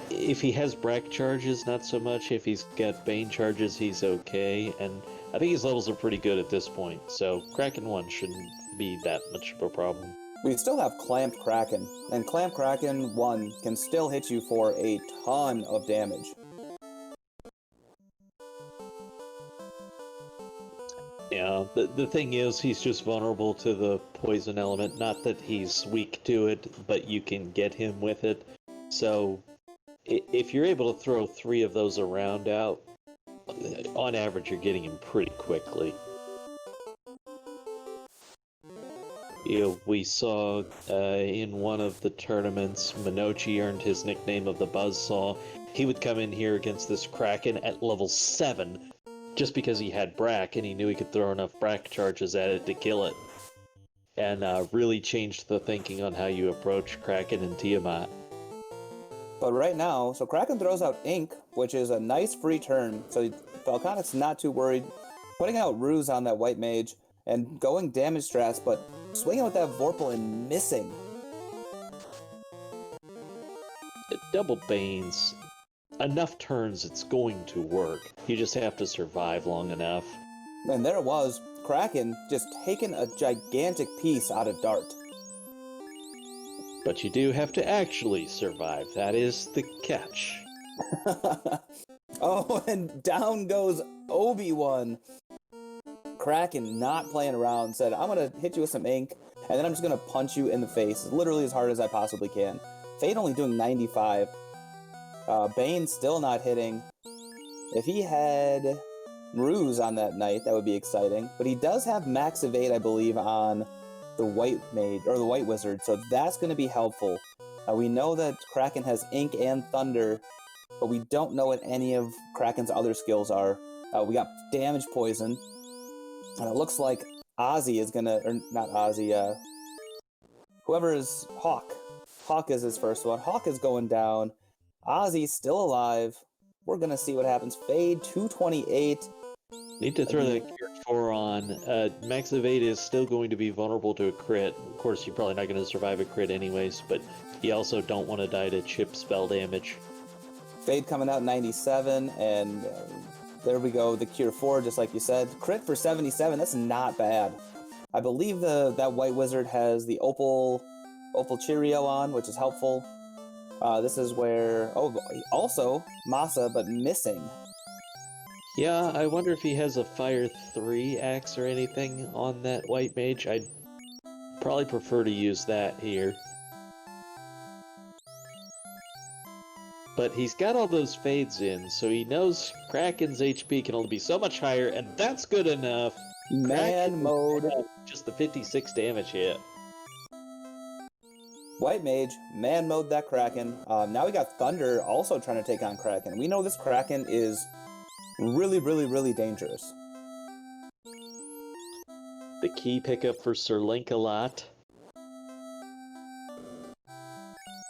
If he has Brack charges, not so much. If he's got Bane charges, he's okay, and I think his levels are pretty good at this point, so Kraken 1 shouldn't be that much of a problem. We still have Clamped Kraken, and Clamped Kraken 1 can still hit you for a ton of damage. Yeah, the thing is, he's just vulnerable to the poison element. Not that he's weak to it, but you can get him with it. So, if you're able to throw 3 of those around out, on average you're getting him pretty quickly. We saw in one of the tournaments, Minochi earned his nickname of the Buzzsaw. he would come in here against this Kraken at level 7 just because he had Brack and he knew he could throw enough Brack charges at it to kill it. And really changed the thinking on how you approach Kraken and Tiamat. But right now, so Kraken throws out Ink, which is a nice free turn, so Falconic's not too worried. Putting out Ruse on that White Mage, and going damage strats, but swinging with that Vorpal and missing. Double Banes. Enough turns, it's going to work. You just have to survive long enough. And there it was, Kraken just taking a gigantic piece out of Dart. But you do have to actually survive. That is the catch. Oh, and down goes Obi-Wan. Kraken, not playing around, said, I'm going to hit you with some ink, and then I'm just going to punch you in the face, literally as hard as I possibly can. Fade only doing 95. Bane still not hitting. If he had Ruse on that night, that would be exciting. But he does have max evade, I believe, on the White Mage, or the White Wizard, so that's going to be helpful. We know that Kraken has Ink and Thunder, but we don't know what any of Kraken's other skills are. We got Damage Poison, and it looks like Ozzy is gonna, or not Ozzy, whoever is Hawk. Hawk is his first one. Hawk is going down. Ozzy's still alive. We're gonna see what happens. Fade 228. Need to throw that Gear 4 on. Max Evade is still going to be vulnerable to a crit. Of course, you're probably not going to survive a crit anyways, but you also don't want to die to chip spell damage. Fade coming out 97, and there we go. The Cure 4, just like you said. Crit for 77, that's not bad. I believe that White Wizard has the Opal Cheerio on, which is helpful. This is where... Oh, also Masa, but missing. Yeah, I wonder if he has a Fire 3 axe or anything on that White Mage. I'd probably prefer to use that here. But he's got all those fades in, so he knows Kraken's HP can only be so much higher, and that's good enough. Man mode. Just the 56 damage hit. White Mage, man mode that Kraken. Now we got Thunder also trying to take on Kraken. We know this Kraken is really, really, really dangerous. The key pickup for Thunderalot.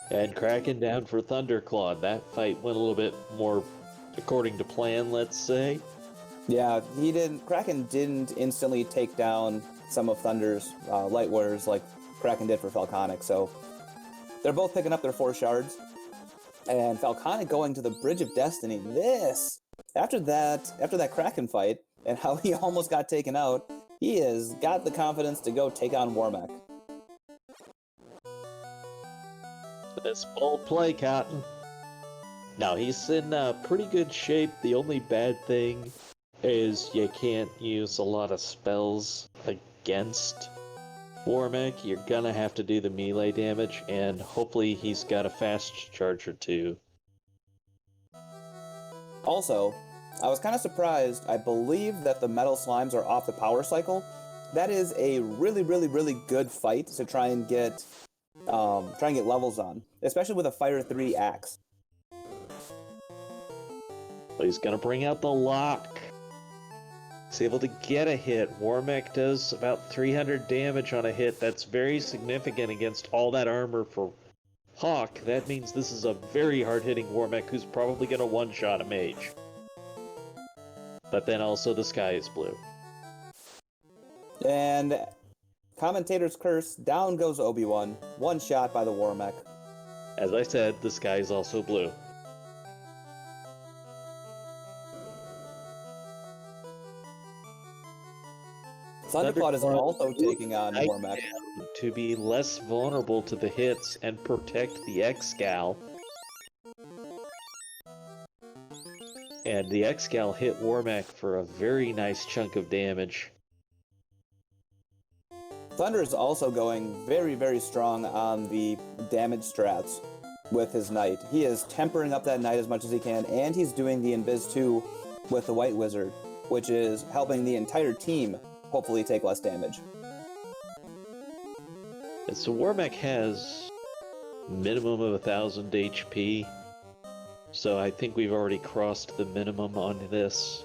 And Kraken down for Thunderclaw. That fight went a little bit more according to plan, let's say. Yeah, Kraken didn't instantly take down some of Thunder's light warriors like Kraken did for Falconic, so they're both picking up their 4 shards. And Falconic going to the Bridge of Destiny. After that Kraken fight, and how he almost got taken out, he has got the confidence to go take on Warmech. That's bold play, Cotton. Now, he's in pretty good shape. The only bad thing is you can't use a lot of spells against Warmech. You're gonna have to do the melee damage, and hopefully he's got a fast charge or 2. Also, I was kind of surprised. I believe that the metal slimes are off the power cycle. That is a really, really, really good fight to try and get levels on, especially with a Fire 3 axe. But he's gonna bring out the lock. He's able to get a hit. Warmech does about 300 damage on a hit. That's very significant against all that armor for Hawk. That means this is a very hard-hitting Warmech who's probably gonna one-shot a mage. But then also the sky is blue. And Commentator's Curse, down goes Obi-Wan. One shot by the Warmech. As I said, the sky is also blue. Thundercloud is also taking on Warmech. To be less vulnerable to the hits and protect the X-Scal. And the X-Scal hit Warmech for a very nice chunk of damage. Thunder is also going very, very strong on the damage strats with his Knight. He is tempering up that Knight as much as he can, and he's doing the Invis 2 with the White Wizard, which is helping the entire team hopefully take less damage. And so Warmech has minimum of 1,000 HP. So I think we've already crossed the minimum on this.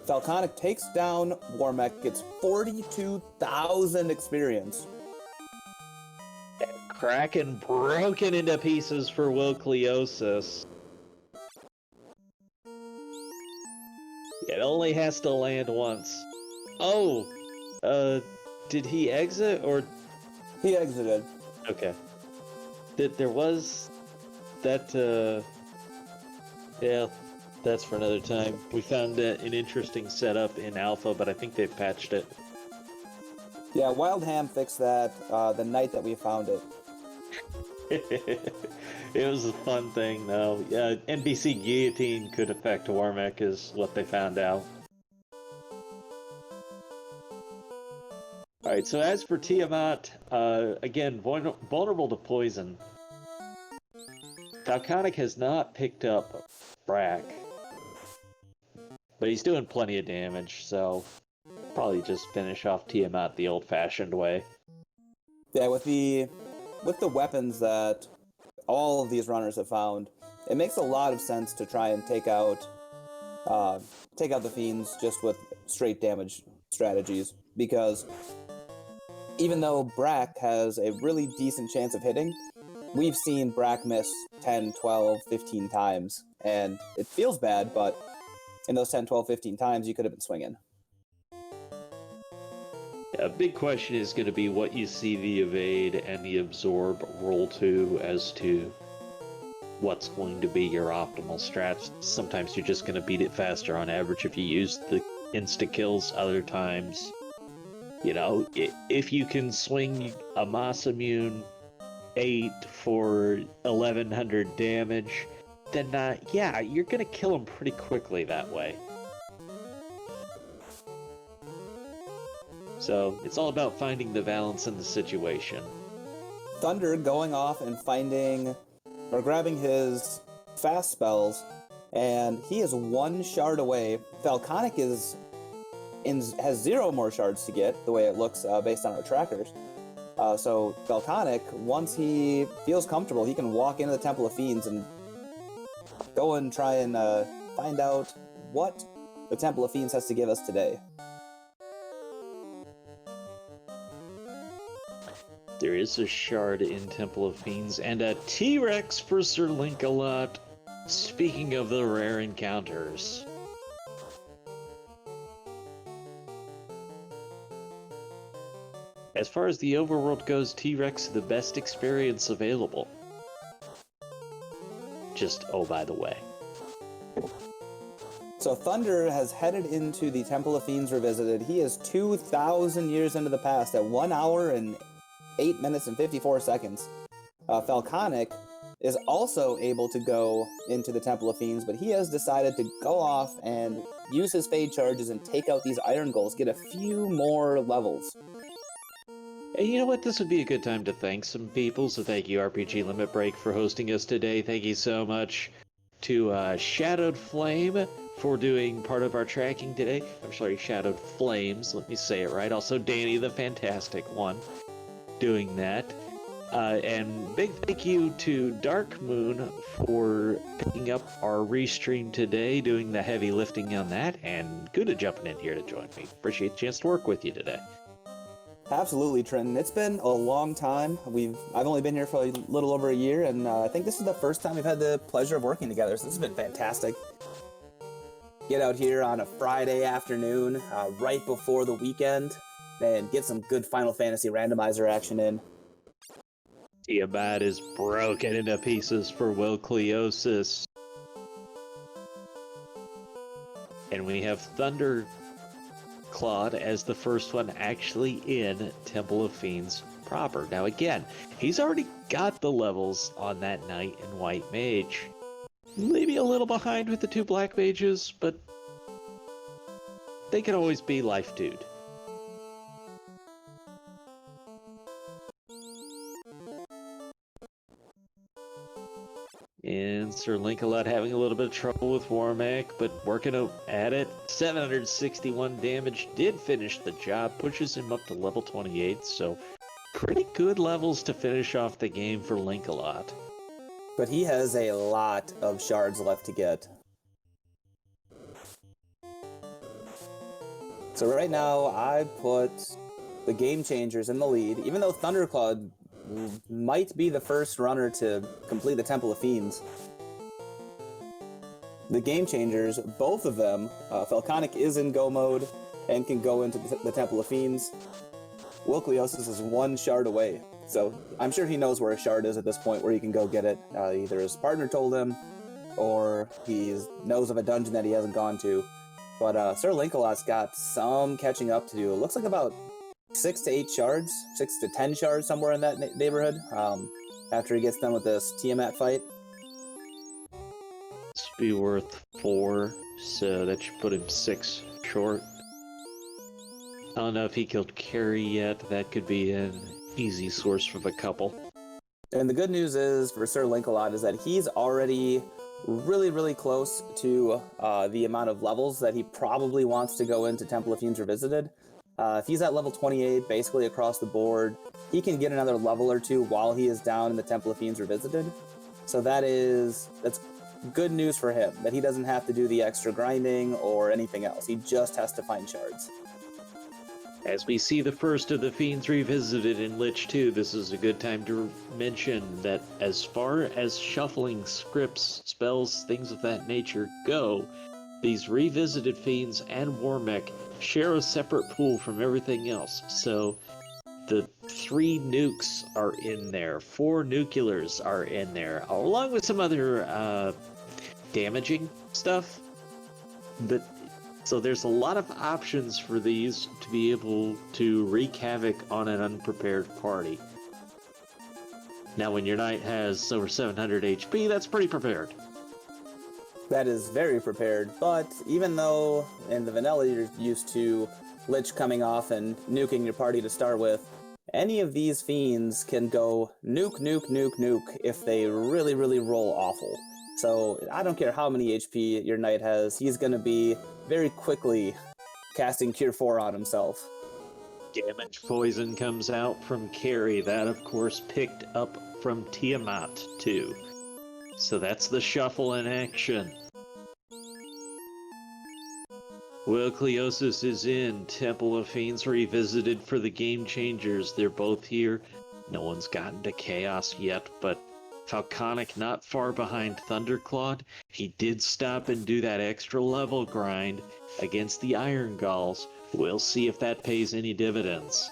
Falconic takes down Warmech, gets 42,000 experience. Kraken broken into pieces for Wilcleosis. It only has to land once. Oh! Did he exit, or...? He exited. Okay. There was... that, yeah, that's for another time. We found an interesting setup in Alpha, but I think they've patched it. Yeah, Wild Ham fixed that the night that we found it. It was a fun thing, though. Yeah, NBC Guillotine could affect Warmech, is what they found out. Alright, so as for Tiamat, again, vulnerable to poison. Falconic has not picked up Brack, but he's doing plenty of damage, so probably just finish off Tiamat the old-fashioned way. Yeah, with the weapons that all of these runners have found, it makes a lot of sense to try and take out the Fiends just with straight damage strategies, because even though Brack has a really decent chance of hitting, we've seen Brack miss 10, 12, 15 times, and it feels bad, but in those 10, 12, 15 times, you could have been swinging. A big question is going to be what you see the evade and the absorb roll to as to what's going to be your optimal strat. Sometimes you're just going to beat it faster on average if you use the insta-kills. Other times, you know, if you can swing a Masamune 8 for 1100 damage, then yeah, you're going to kill him pretty quickly that way. So, it's all about finding the balance in the situation. Thunder going off and grabbing his fast spells, and he is one shard away. Falconic has 0 more shards to get, the way it looks based on our trackers. So Falconic, once he feels comfortable, he can walk into the Temple of Fiends and go and try and find out what the Temple of Fiends has to give us today. There is a shard in Temple of Fiends, and a T-Rex for Sir Linkalot. Speaking of the rare encounters. As far as the overworld goes, T-Rex is the best experience available. Just, oh, by the way. So Thunder has headed into the Temple of Fiends Revisited. He is 2,000 years into the past at 1 hour and 8 minutes and 54 seconds. Falconic is also able to go into the Temple of Fiends, but he has decided to go off and use his Fade charges and take out these Iron Goals, get a few more levels. Hey, you know what? This would be a good time to thank some people, so thank you RPG Limit Break for hosting us today. Thank you so much to Shadowed Flame for doing part of our tracking today. I'm sorry, Shadowed Flames, let me say it right. Also Danny the Fantastic One doing that. And big thank you to Dark Moon for picking up our restream today, doing the heavy lifting on that, and Gouda jumping in here to join me. Appreciate the chance to work with you today. Absolutely, Trenton. It's been a long time. I've only been here for a little over a year, and I think this is the first time we've had the pleasure of working together, so this has been fantastic. Get out here on a Friday afternoon, right before the weekend, and get some good Final Fantasy randomizer action in. Tiamat is broken into pieces for Wilcleosis. And we have Thunderclot as the first one actually in Temple of Fiends proper. Now again, he's already got the levels on that Knight and White Mage. Maybe a little behind with the 2 Black Mages, but they can always be Life Dude. And Sir Linkalot having a little bit of trouble with Warmech, but working at it. 761 damage did finish the job, pushes him up to level 28, so pretty good levels to finish off the game for Linkalot. But he has a lot of shards left to get. So right now, I put the Game Changers in the lead, even though Thunderclaw might be the first runner to complete the Temple of Fiends. The Game Changers, both of them, Falconic is in go mode and can go into the Temple of Fiends. Wilkliosis is one shard away, so I'm sure he knows where a shard is at this point, where he can go get it. Either his partner told him, or he knows of a dungeon that he hasn't gone to. But Sir Linkalot's got some catching up to do. It looks like about 6 to 8 shards, 6 to 10 shards, somewhere in that neighborhood, after he gets done with this Tiamat fight. This would be worth 4, so that should put him 6 short. I don't know if he killed Carrie yet. That could be an easy source for the couple. And the good news is, for Sir Linkalot, is that he's already really, really close to the amount of levels that he probably wants to go into Temple of Fiends Revisited. If he's at level 28, basically across the board, he can get another level or 2 while he is down in the Temple of Fiends Revisited. So that's good news for him, that he doesn't have to do the extra grinding or anything else. He just has to find shards. As we see the first of the Fiends Revisited in Lich 2, this is a good time to mention that as far as shuffling scripts, spells, things of that nature go, these Revisited Fiends and Warmech share a separate pool from everything else. So the 3 nukes are in there, 4 nuclears are in there, along with some other damaging stuff. But so there's a lot of options for these to be able to wreak havoc on an unprepared party. Now, when your knight has over 700 HP, that's pretty prepared. That is very prepared, but even though in the vanilla you're used to Lich coming off and nuking your party to start with, any of these fiends can go nuke, nuke, nuke, nuke if they really, really roll awful. So I don't care how many HP your knight has, he's going to be very quickly casting Cure 4 on himself. Damage poison comes out from Carrie, that of course picked up from Tiamat too. So that's the shuffle in action. Wilkliosis is in, Temple of Fiends Revisited for the Game Changers. They're both here. No one's gotten to Chaos yet, but Falconic not far behind Thunderclaw. He did stop and do that extra level grind against the Iron Galls. We'll see if that pays any dividends.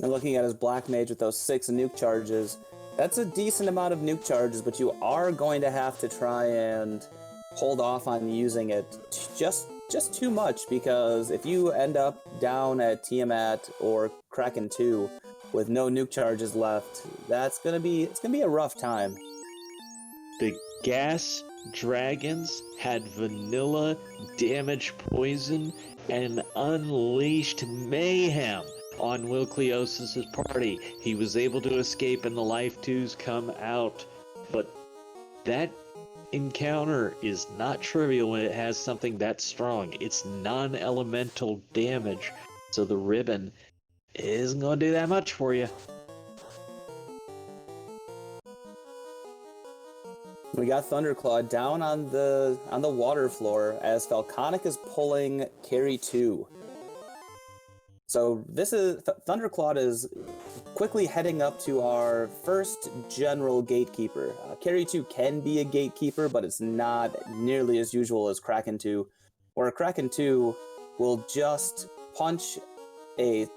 And looking at his Black Mage with those 6 nuke charges, that's a decent amount of nuke charges, but you are going to have to try and hold off on using it just too much, because if you end up down at Tiamat or Kraken 2 with no nuke charges left, it's gonna be a rough time. The gas dragons had vanilla damage poison and unleashed mayhem on Wilkliosis' party. He was able to escape and the Life 2s come out, but that encounter is not trivial when it has something that strong. It's non-elemental damage, so the ribbon isn't going to do that much for you. We got Thunderclaw down on the water floor as Falconic is pulling Carry 2. So this is Thunderclaw is quickly heading up to our first general gatekeeper. Carry 2 can be a gatekeeper, but it's not nearly as usual as Kraken 2, where Kraken 2 will just punch a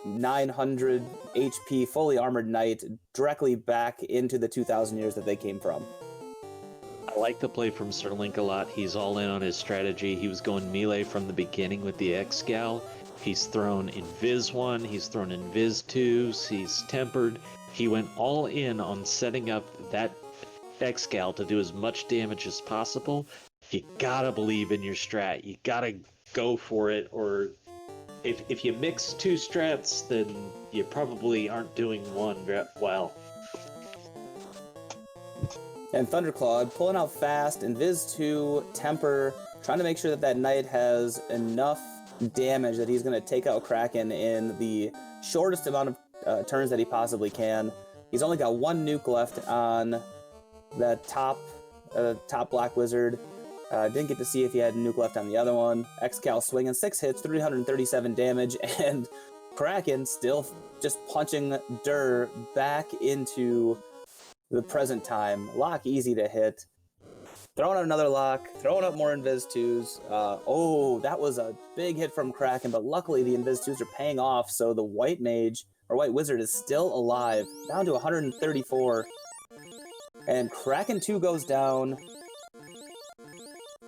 900 HP fully armored knight directly back into the 2,000 years that they came from. I like the play from Sir Linkalot. He's all in on his strategy. He was going melee from the beginning with the X-Gal. He's thrown Invis 1, he's thrown Invis 2s, he's tempered. He went all in on setting up that X-Gal to do as much damage as possible. You gotta believe in your strat. You gotta go for it, or if you mix 2 strats, then you probably aren't doing one well. And Thunderclaw pulling out fast, Invis 2, temper, trying to make sure that that knight has enough damage that he's going to take out Kraken in the shortest amount of turns that he possibly can. He's only got one nuke left on the top Black Wizard. Didn't get to see if he had a nuke left on the other one. X-Cal swinging 6 hits, 337 damage, and Kraken still just punching Dur back into the present time. Lock easy to hit. Throwing out another lock, throwing up more Invis 2s. That was a big hit from Kraken, but luckily the Invis 2s are paying off, so the White Wizard is still alive, down to 134. And Kraken 2 goes down.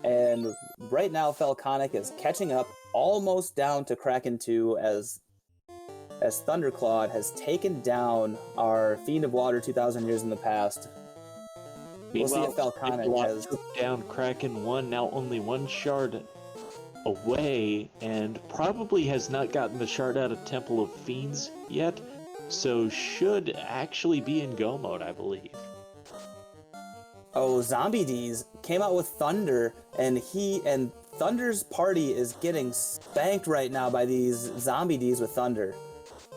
And right now Falconic is catching up, almost down to Kraken 2 as Thunderclawed has taken down our Fiend of Water 2,000 years in the past. We'll see if Falconic has took down Kraken 1, now only one shard away, and probably has not gotten the shard out of Temple of Fiends yet, so should actually be in go mode, I believe. Oh, Zombie D's came out with Thunder, and Thunder's party is getting spanked right now by these Zombie D's with Thunder.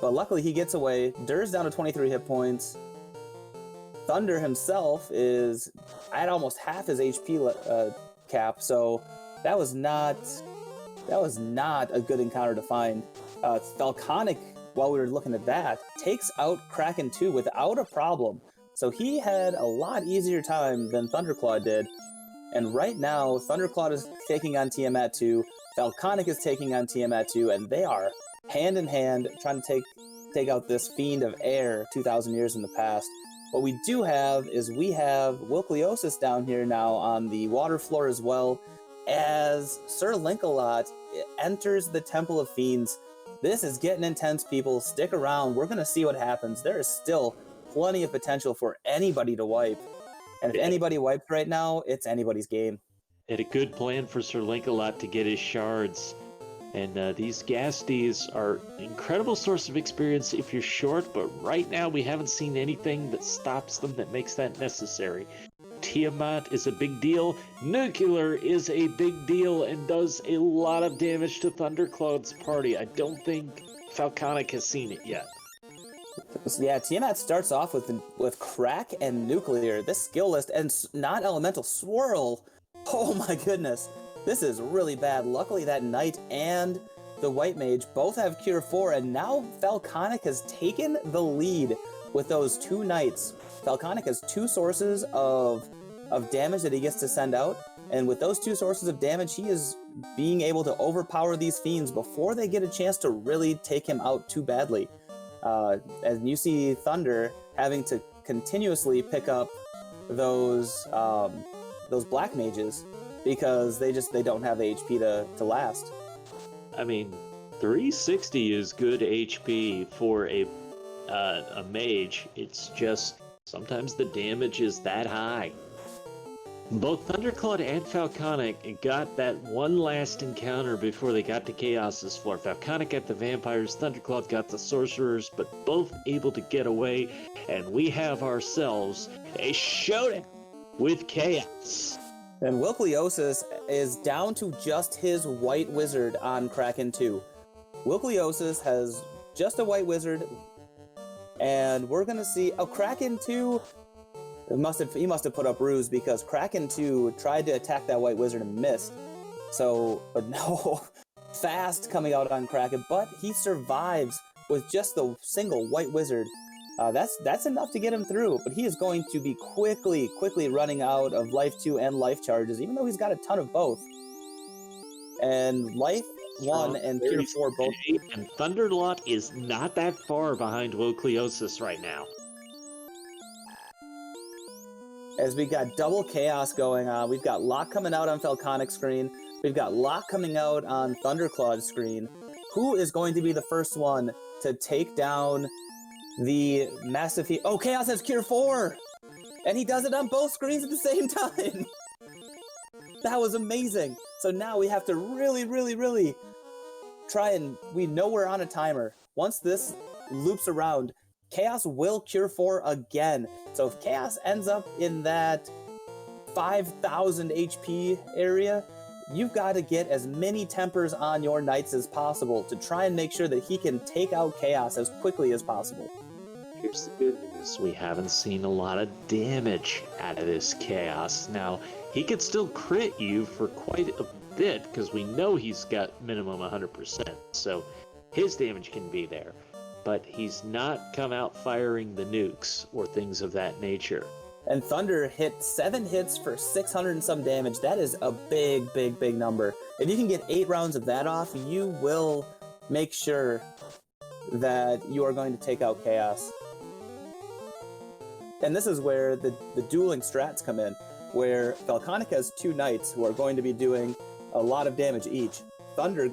But luckily he gets away. Dur's down to 23 hit points. Thunder himself is at almost half his HP cap, so that was not a good encounter to find. Falconic, while we were looking at that, takes out Kraken 2 without a problem. So he had a lot easier time than Thunderclaw did. And right now, Thunderclaw is taking on Tiamat 2, Falconic is taking on Tiamat 2, and they are hand in hand trying to take out this Fiend of Air 2,000 years in the past. What we do have is we have Wilkliosis down here now on the water floor as well, as Sir Linkalot enters the Temple of Fiends. This is getting intense, people. Stick around. We're going to see what happens. There is still plenty of potential for anybody to wipe. And if anybody wipes right now, it's anybody's game. Had a good plan for Sir Linkalot to get his shards. And these Gasties are an incredible source of experience if you're short, but right now we haven't seen anything that stops them that makes that necessary. Tiamat is a big deal. Nuclear is a big deal and does a lot of damage to Thundercloud's party. I don't think Falconic has seen it yet. Yeah, Tiamat starts off with Crack and Nuclear. This skill list and non-elemental Swirl. Oh my goodness. This is really bad. Luckily that Knight and the White Mage both have Cure 4, and now Falconic has taken the lead with those two Knights. Falconic has two sources of damage that he gets to send out, and with those two sources of damage, he is being able to overpower these Fiends before they get a chance to really take him out too badly. And you see Thunder having to continuously pick up those Black Mages because they don't have the HP to last. I mean, 360 is good HP for a mage. It's just sometimes the damage is that high. Both Thundercloud and Falconic got that one last encounter before they got to Chaos's floor. Falconic got the vampires, Thundercloud got the sorcerers, but both able to get away, and we have ourselves a showdown with Chaos. And Wilkliosis is down to just his White Wizard on Kraken 2. Wilkliosis has just a White Wizard, and we're gonna see Kraken 2. He must have put up ruse because Kraken 2 tried to attack that White Wizard and missed. But no, fast coming out on Kraken, but he survives with just the single White Wizard. That's enough to get him through, but he is going to be quickly running out of Life 2 and Life Charges, even though he's got a ton of both. And Life 1 and Cure 4 both. And Thunderalot is not that far behind Wilkliosis right now. As we got double chaos going on, we've got Lock coming out on Falconic's screen, we've got Lock coming out on Thunderclaw's screen. Who is going to be the first one to take down the massive Chaos has Cure 4! And he does it on both screens at the same time! That was amazing! So now we have to really try, and we know we're on a timer. Once this loops around, Chaos will Cure 4 again. So if Chaos ends up in that 5,000 HP area, you've got to get as many tempers on your knights as possible to try and make sure that he can take out Chaos as quickly as possible. Here's the good news. We haven't seen a lot of damage out of this Chaos. Now, he could still crit you for quite a bit, because we know he's got minimum 100%, so his damage can be there. But he's not come out firing the nukes or things of that nature. And Thunder hit 7 hits for 600 and some damage. That is a big, big, big number. If you can get 8 rounds of that off, you will make sure that you are going to take out Chaos. And this is where the dueling strats come in, where Falconic has 2 knights who are going to be doing a lot of damage each. Thunder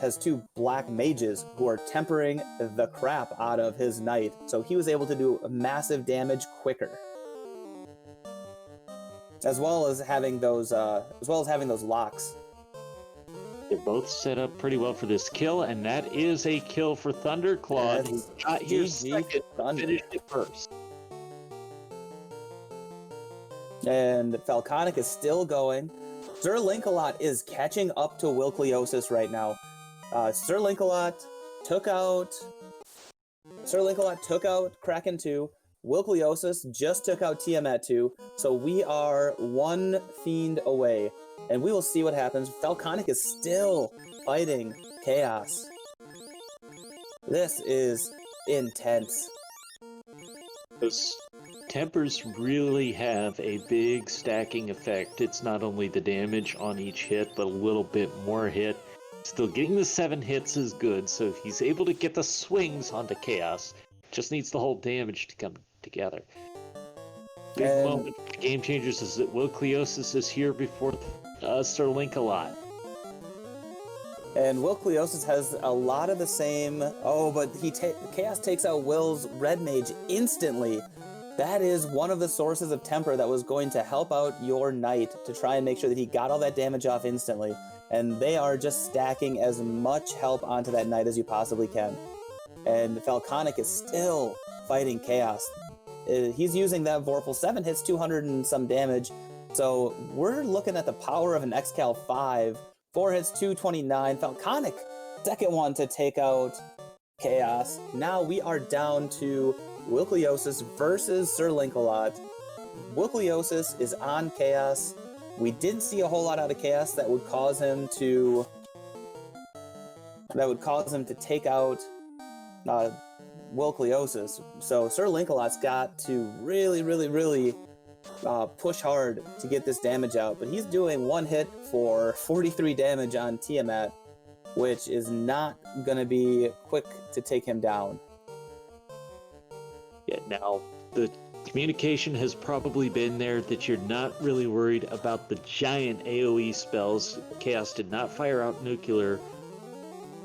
has 2 black mages who are tempering the crap out of his knight, so he was able to do massive damage quicker. As well as having those locks. They're both set up pretty well for this kill, and that is a kill for Thunderclaw. He got here second, finished it first. And Falconic is still going. Sir Linkalot is catching up to Wilkliosis right now. Sir Linkalot took out Kraken 2. Wilkliosis just took out Tiamat 2. So we are 1 Fiend away. And we will see what happens. Falconic is still fighting Chaos. This is intense. Those tempers really have a big stacking effect. It's not only the damage on each hit, but a little bit more hit. Still, getting the 7 hits is good, so if he's able to get the swings onto Chaos, just needs the whole damage to come together. Big moment for the Game Changers is that Wilkliosis is here before Sir Linkalot. And Wilkliosis has a lot of the same... Oh, but Chaos takes out Will's Red Mage instantly. That is one of the sources of temper that was going to help out your knight to try and make sure that he got all that damage off instantly. And they are just stacking as much help onto that knight as you possibly can. And Falconic is still fighting Chaos. He's using that Vorpal. 7 hits, 200 and some damage. So we're looking at the power of an Excal 5. 4 hits, 229. Falconic, second one to take out Chaos. Now we are down to Wilkliosis versus Sir Linkalot. Wilkliosis is on Chaos. We didn't see a whole lot out of Chaos that would cause him to take out Wilkliosis. So Sir Linkalot's got to really, really, really push hard to get this damage out. But he's doing 1 hit for 43 damage on Tiamat, which is not going to be quick to take him down. Yeah, now, the communication has probably been there that you're not really worried about the giant AoE spells. Chaos did not fire out nuclear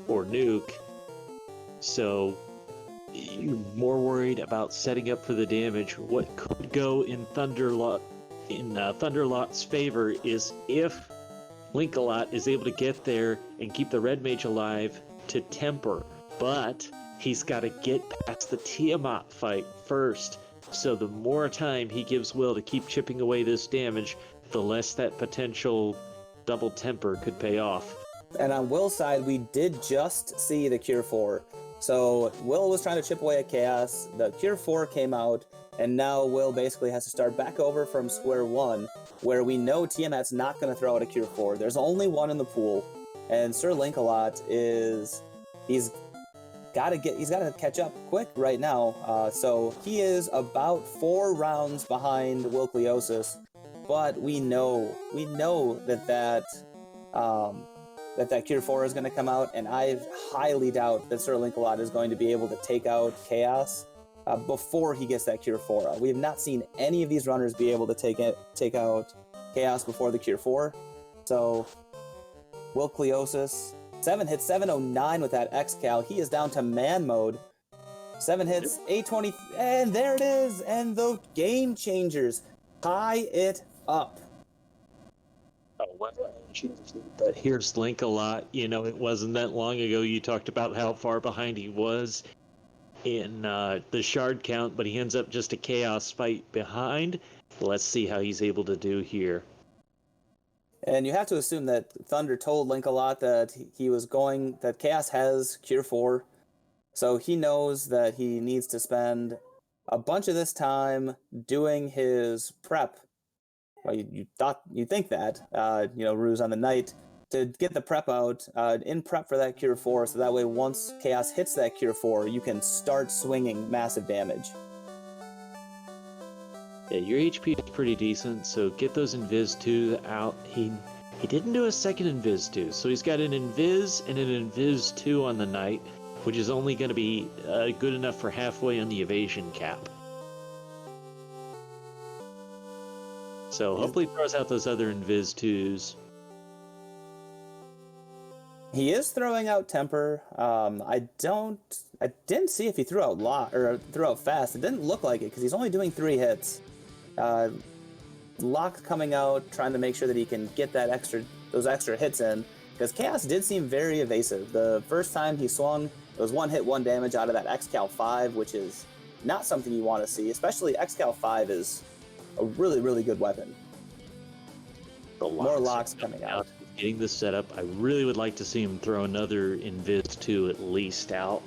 or nuke, so you're more worried about setting up for the damage. What could go in Thunderalot's favor is if Linkalot is able to get there and keep the Red Mage alive to temper, but he's got to get past the Tiamat fight first. So the more time he gives Will to keep chipping away this damage, the less that potential double temper could pay off. And on Will's side, we did just see the Cure 4. So Will was trying to chip away at Chaos, the Cure 4 came out, and now Will basically has to start back over from square one, where we know Tiamat's not going to throw out a Cure 4. There's only one in the pool, and Sir Linkalot he's got to catch up quick right now. So he is about 4 rounds behind Wilkliosis, but we know that Cure 4 is going to come out, and I highly doubt that Sir Linkalot is going to be able to take out Chaos before he gets that Cure 4. We have not seen any of these runners be able to take out Chaos before the Cure 4. So Wilkliosis, 7 hits, 709 with that X-Cal. He is down to man mode. 7 hits, 820, and there it is! And the Game Changers tie it up. Oh, well, but here's Linkalot. You know, it wasn't that long ago you talked about how far behind he was in the shard count, but he ends up just a Chaos fight behind. Let's see how he's able to do here. And you have to assume that Thunder told Link a lot that that Chaos has Cure 4, so he knows that he needs to spend a bunch of this time doing his prep. Well, you think that, Ruse on the Knight, to get the prep out, in prep for that Cure 4, so that way once Chaos hits that Cure 4, you can start swinging massive damage. Yeah, your HP is pretty decent, so get those Invis 2 out. He didn't do a second Invis 2, so he's got an Invis and an Invis 2 on the Knight, which is only going to be good enough for halfway on the evasion cap. So hopefully he throws out those other Invis 2s. He is throwing out Temper. I didn't see if he threw out threw out Fast. It didn't look like it because he's only doing 3 hits. Lock coming out, trying to make sure that he can get those extra hits in, because Chaos did seem very evasive. The first time he swung, it was 1 hit, 1 damage out of that X-Cal 5, which is not something you want to see, especially X-Cal 5 is a really, really good weapon. More locks coming out. Getting this set up, I really would like to see him throw another Invis 2 at least out.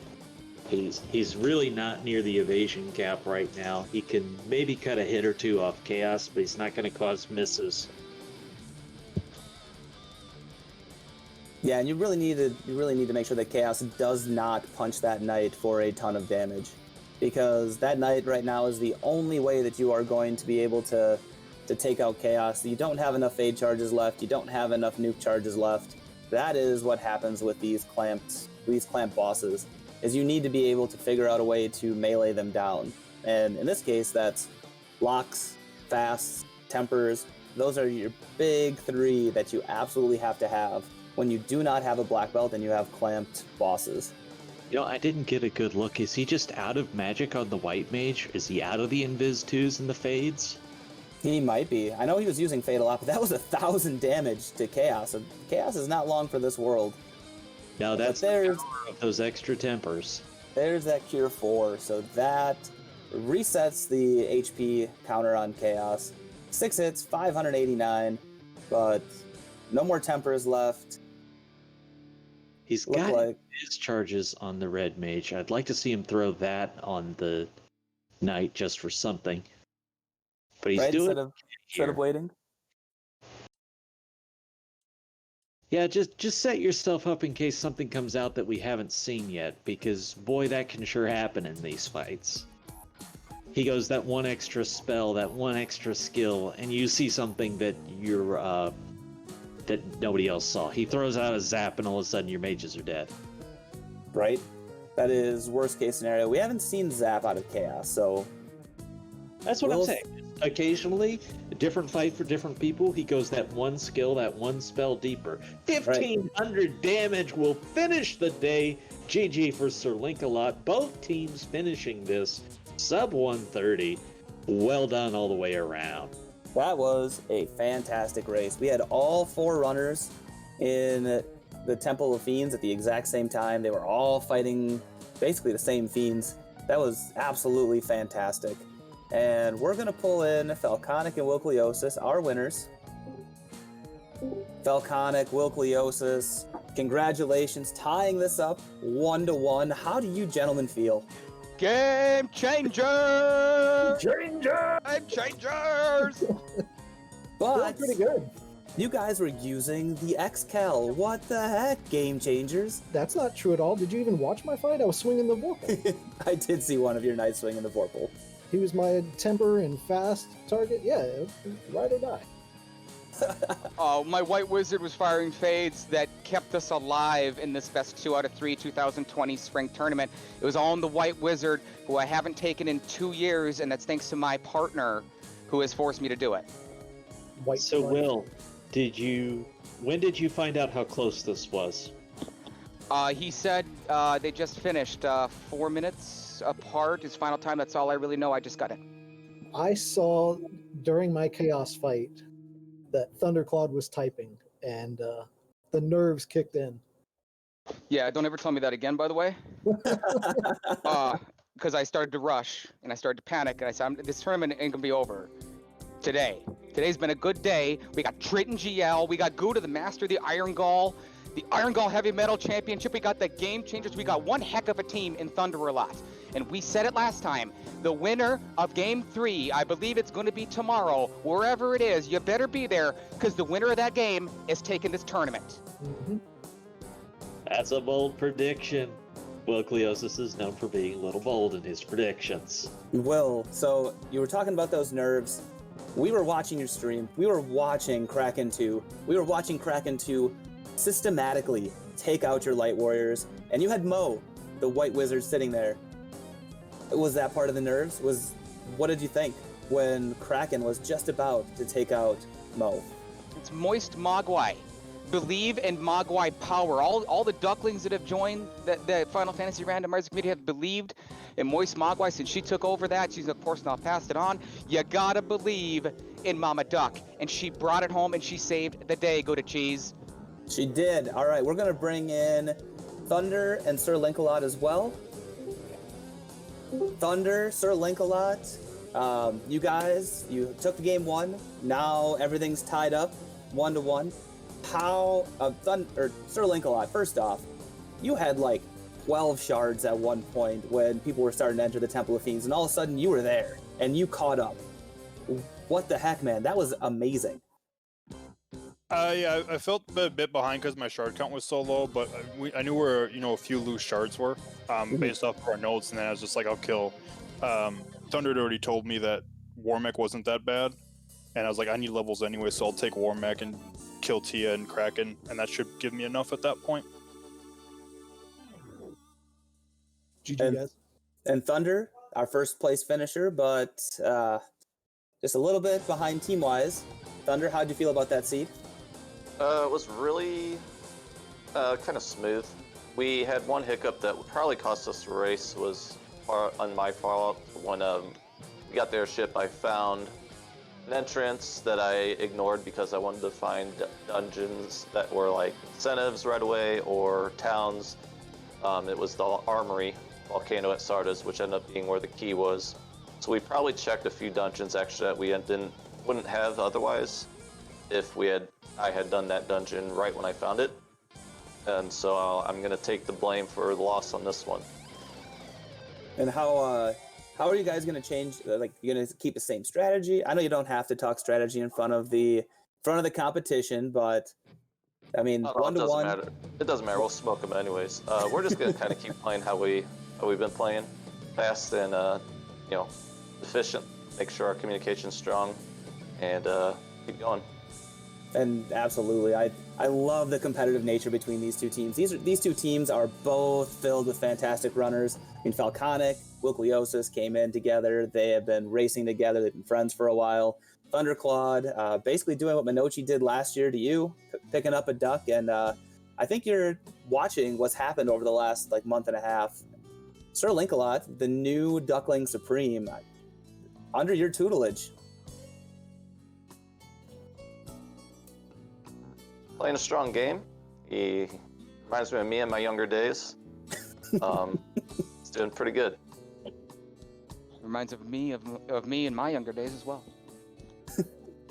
He's really not near the evasion cap right now. He can maybe cut a hit or 2 off Chaos, but he's not going to cause misses. Yeah, and you really need to make sure that Chaos does not punch that Knight for a ton of damage, because that Knight right now is the only way that you are going to be able to take out Chaos. You don't have enough Fade charges left. You don't have enough nuke charges left. That is what happens with these clamped bosses, is you need to be able to figure out a way to melee them down. And in this case, that's locks, fasts, tempers. Those are your big 3 that you absolutely have to have when you do not have a black belt and you have clamped bosses. I didn't get a good look. Is he just out of magic on the white mage? Is he out of the Invis 2s and the Fades? He might be. I know he was using Fade a lot, but that was 1,000 damage to Chaos. So Chaos is not long for this world. No, that's the power of those extra tempers. There's that Cure 4, so that resets the HP counter on Chaos. 6 hits, 589, but no more tempers left. He's got his charges on the red mage. I'd like to see him throw that on the Knight just for something. But he's doing instead of waiting. Yeah, just set yourself up in case something comes out that we haven't seen yet, because boy, that can sure happen in these fights. He goes that 1 extra spell, that 1 extra skill, and you see something that that nobody else saw. He throws out a zap, and all of a sudden your mages are dead. Right? That is worst case scenario. We haven't seen zap out of Chaos, so that's what I'm saying. Occasionally, a different fight for different people. He goes that 1 skill, that 1 spell deeper. 1,500 damage will finish the day. GG for Sir Linkalot. Both teams finishing this sub 130. Well done all the way around. That was a fantastic race. We had all 4 runners in the Temple of Fiends at the exact same time. They were all fighting basically the same fiends. That was absolutely fantastic. And we're going to pull in Falconic and Wilkliosis, our winners. Falconic, Wilkliosis, congratulations, tying this up 1-1. How do you gentlemen feel? Game changer! Game changers! But pretty good. you guys were using the X-Cal. What the heck, game changers? That's not true at all. Did you even watch my fight? I was swinging the Vorpal. I did see one of your knights swinging the Vorpal. He was my temper and fast target. Yeah, ride or die. Oh, my White Wizard was firing fades that kept us alive in this best 2 out of 3 2020 spring tournament. It was all in the White Wizard, who I haven't taken in 2 years, and that's thanks to my partner, who has forced me to do it. So, Will, when did you find out how close this was? He said they just finished 4 minutes apart. His final time, that's all I really know. I just got it. I saw during my Chaos fight that Thundercloud was typing, and the nerves kicked in. Yeah, don't ever tell me that again, by the way. Because I started to rush, and I started to panic, and I said, this tournament ain't going to be over today. Today's been a good day. We got Triton GL. We got Gouda, the master of the Iron Gall. The Iron Gall Heavy Metal Championship. We got the Game Changers. We got one heck of a team in Thunderalot. And we said it last time. The winner of Game 3, I believe it's going to be tomorrow, wherever it is, you better be there, because the winner of that game is taking this tournament. Mm-hmm. That's a bold prediction. Will Cleosis is known for being a little bold in his predictions. Will, so you were talking about those nerves. We were watching your stream. We were watching Kraken 2. We were watching Kraken 2 systematically take out your Light Warriors, and you had Mo, the White Wizard, sitting there. Was that part of the nerves? What did you think when Kraken was just about to take out Mo? It's Moist Mogwai. Believe in Mogwai power. All the ducklings that have joined the Final Fantasy Randomizer community have believed in Moist Mogwai since she took over that. She's of course now passed it on. You gotta believe in Mama Duck, and she brought it home and she saved the day. Go to Cheese. She did. All right, we're gonna bring in Thunder and Sir Linkalot as well. Thunder, Sir Linkalot, you guys, you took the game 1. Now everything's tied up 1-1. How, Sir Linkalot, first off, you had like 12 shards at one point when people were starting to enter the Temple of Fiends, and all of a sudden you were there and you caught up. What the heck, man? That was amazing. Yeah, I felt a bit behind because my shard count was so low, but I knew where a few loose shards were based off of our notes, and then I was just like, I'll kill. Thunder had already told me that Warmech wasn't that bad, and I was like, I need levels anyway, so I'll take Warmech and kill Tia and Kraken, and that should give me enough at that point. GG, guys. And Thunder, our first place finisher, but just a little bit behind team-wise. Thunder, how'd you feel about that seed? It was really kind of smooth. We had one hiccup that would probably cost us the race was on my fault. When we got their ship, I found an entrance that I ignored because I wanted to find dungeons that were like incentives right away or towns. It was the Armory Volcano at Sardas, which ended up being where the key was. So we probably checked a few dungeons actually that we wouldn't have otherwise if I had done that dungeon right when I found it. And so I'm going to take the blame for the loss on this one. And how are you guys going to change? Like, you're going to keep the same strategy? I know you don't have to talk strategy in front of the competition, but I mean, 1-1. It doesn't matter. We'll smoke them anyways. We're just going to kind of keep playing how we've been playing, fast and efficient. Make sure our communication's strong, and keep going. And absolutely, I love the competitive nature between these two teams. These two teams are both filled with fantastic runners. I mean, Falconic, Wilkliosis came in together. They have been racing together. They've been friends for a while. Thunderclawed, basically doing what Minochi did last year to you, picking up a duck. And I think you're watching what's happened over the last month and a half. Sir Linkalot, the new Duckling Supreme, under your tutelage. Playing a strong game. He reminds me of me in my younger days. It's doing pretty good. Reminds of me in my younger days as well.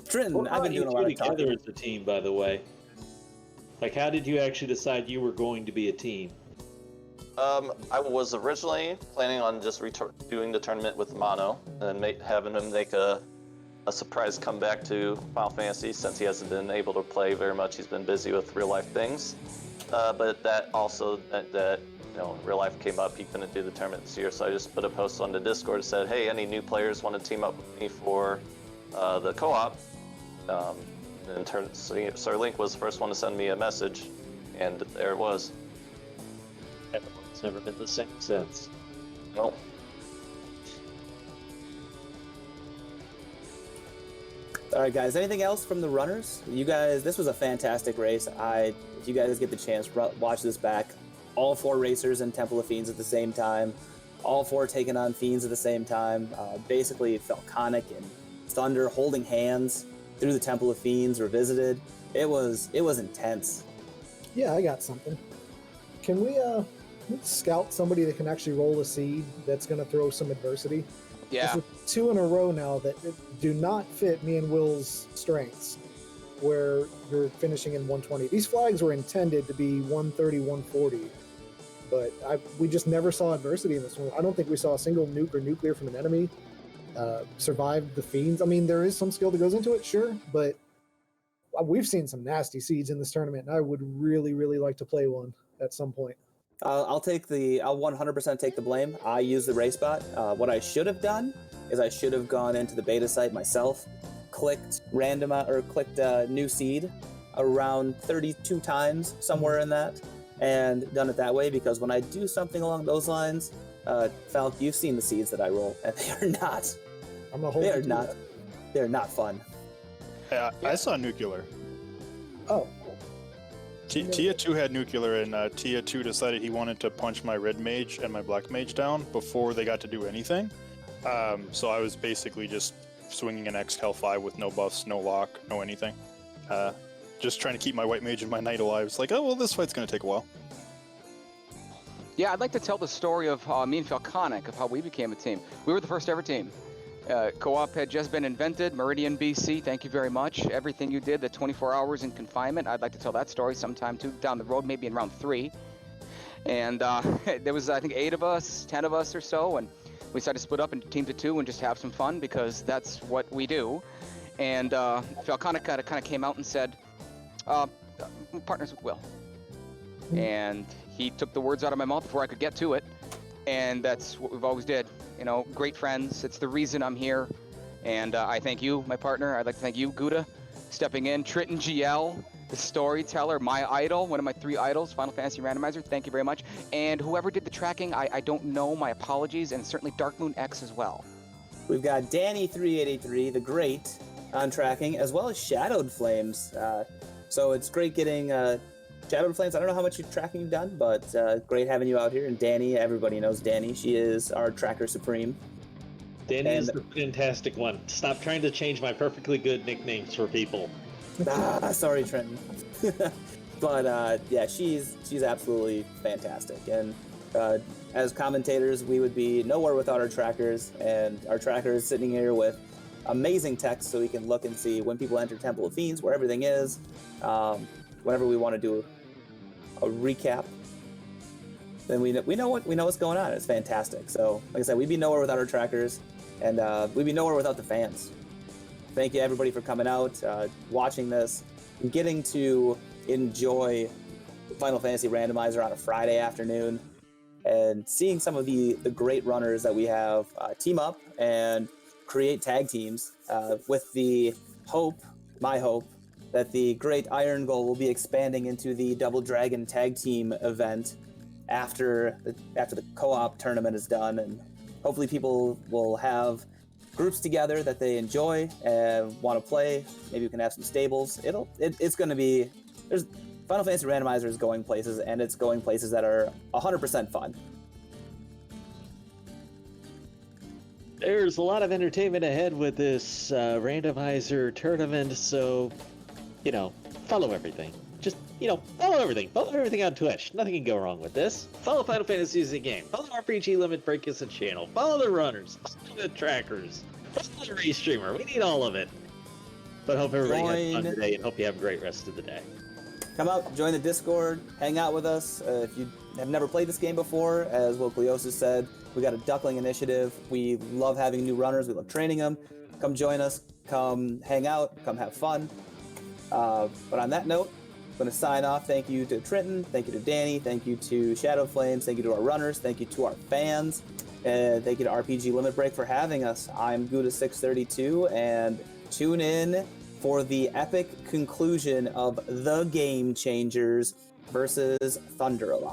Trenton, I've been doing a lot of talking. Together as a team, by the way. Like, how did you actually decide you were going to be a team? I was originally planning on just doing the tournament with Mono and having him make a surprise comeback to Final Fantasy since he hasn't been able to play very much. He's been busy with real life things. But that also meant that real life came up. He couldn't do the tournament this year, so I just put a post on the Discord that said, "Hey, any new players want to team up with me for the co-op?" And Sir Link was the first one to send me a message, and there it was. It's never been the same since. Nope. All right, guys. Anything else from the runners? You guys, this was a fantastic race. If you guys get the chance, watch this back. All 4 racers in Temple of Fiends at the same time. All 4 taking on Fiends at the same time. Basically, Falconic and Thunder holding hands through the Temple of Fiends revisited. It was intense. Yeah, I got something. Can we scout somebody that can actually roll a seed that's going to throw some adversity? Yeah. 2 in a row now that do not fit me and Will's strengths, where you're finishing in 120. These flags were intended to be 130, 140, but we just never saw adversity in this one. I don't think we saw a single nuke or nuclear from an enemy survive the Fiends. I mean, there is some skill that goes into it, sure, but we've seen some nasty seeds in this tournament, and I would really, really like to play one at some point. I'll 100% take the blame. I used the race bot. What I should have done is I should have gone into the beta site myself, clicked new seed around 32 times, somewhere in that, and done it that way, because when I do something along those lines, Falk, you've seen the seeds that I roll, and they are not. They're not fun. Yeah, I saw nuclear. Oh. Tia 2 had nuclear, and Tia 2 decided he wanted to punch my red mage and my black mage down before they got to do anything. So I was basically just swinging an X-Cal 5 with no buffs, no lock, no anything. Just trying to keep my white mage and my knight alive. It's like, oh, well, this fight's going to take a while. Yeah, I'd like to tell the story of me and Falconic, of how we became a team. We were the first ever team. Co-op had just been invented. Meridian, BC, thank you very much. Everything you did, the 24 hours in confinement, I'd like to tell that story sometime too, down the road, maybe in round 3. And there was, I think, 8 of us, 10 of us or so, and we decided to split up into teams of 2 and just have some fun, because that's what we do. And Falconic kind of came out and said, partners with Will. And he took the words out of my mouth before I could get to it. And that's what we've always did. You know, great friends. It's the reason I'm here. And I thank you, my partner. I'd like to thank you, Gouda, stepping in. Triton GL, the storyteller, my idol, one of my 3 idols, Final Fantasy Randomizer. Thank you very much. And whoever did the tracking, I don't know. My apologies. And certainly Dark Moon X as well. We've got Danny3883, the Great, on tracking, as well as Shadowed Flames. So it's great getting Shadowed Flames. I don't know how much tracking you've done, but great having you out here. And Danny, everybody knows Danny. She is our tracker supreme. Danny is the fantastic one. Stop trying to change my perfectly good nicknames for people. Sorry, Trenton. But yeah, she's absolutely fantastic. And as commentators, we would be nowhere without our trackers. And our tracker is sitting here with amazing text, so we can look and see when people enter Temple of Fiends, where everything is. Whenever we want to do a recap, then we know what's going on. It's fantastic. So, like I said, we'd be nowhere without our trackers, and we'd be nowhere without the fans. Thank you, everybody, for coming out, watching this, and getting to enjoy Final Fantasy Randomizer on a Friday afternoon, and seeing some of the great runners that we have team up and create tag teams with the hope, my hope, that the Great Iron Goal will be expanding into the Double Dragon Tag Team event after the co-op tournament is done, and hopefully people will have groups together that they enjoy and want to play. Maybe we can have some stables. It's going to be, Final Fantasy Randomizer is going places, and it's going places that are 100% fun. There's a lot of entertainment ahead with this randomizer tournament, so, follow everything. Just, follow everything. Follow everything on Twitch. Nothing can go wrong with this. Follow Final Fantasy as a game. Follow RPG Limit Break as a channel. Follow the runners. Follow the trackers. Follow the race streamer. We need all of it. But hope everybody has fun today, and hope you have a great rest of the day. Come out, join the Discord, hang out with us. If you have never played this game before, as Will Cleosis said, we got a Duckling initiative. We love having new runners. We love training them. Come join us. Come hang out. Come have fun. But on that note, I'm going to sign off. Thank you to Trenton. Thank you to Danny. Thank you to Shadow Flames. Thank you to our runners. Thank you to our fans. And thank you to RPG Limit Break for having us. I'm Gouda632, and tune in for the epic conclusion of The Game Changers versus Thunderalot.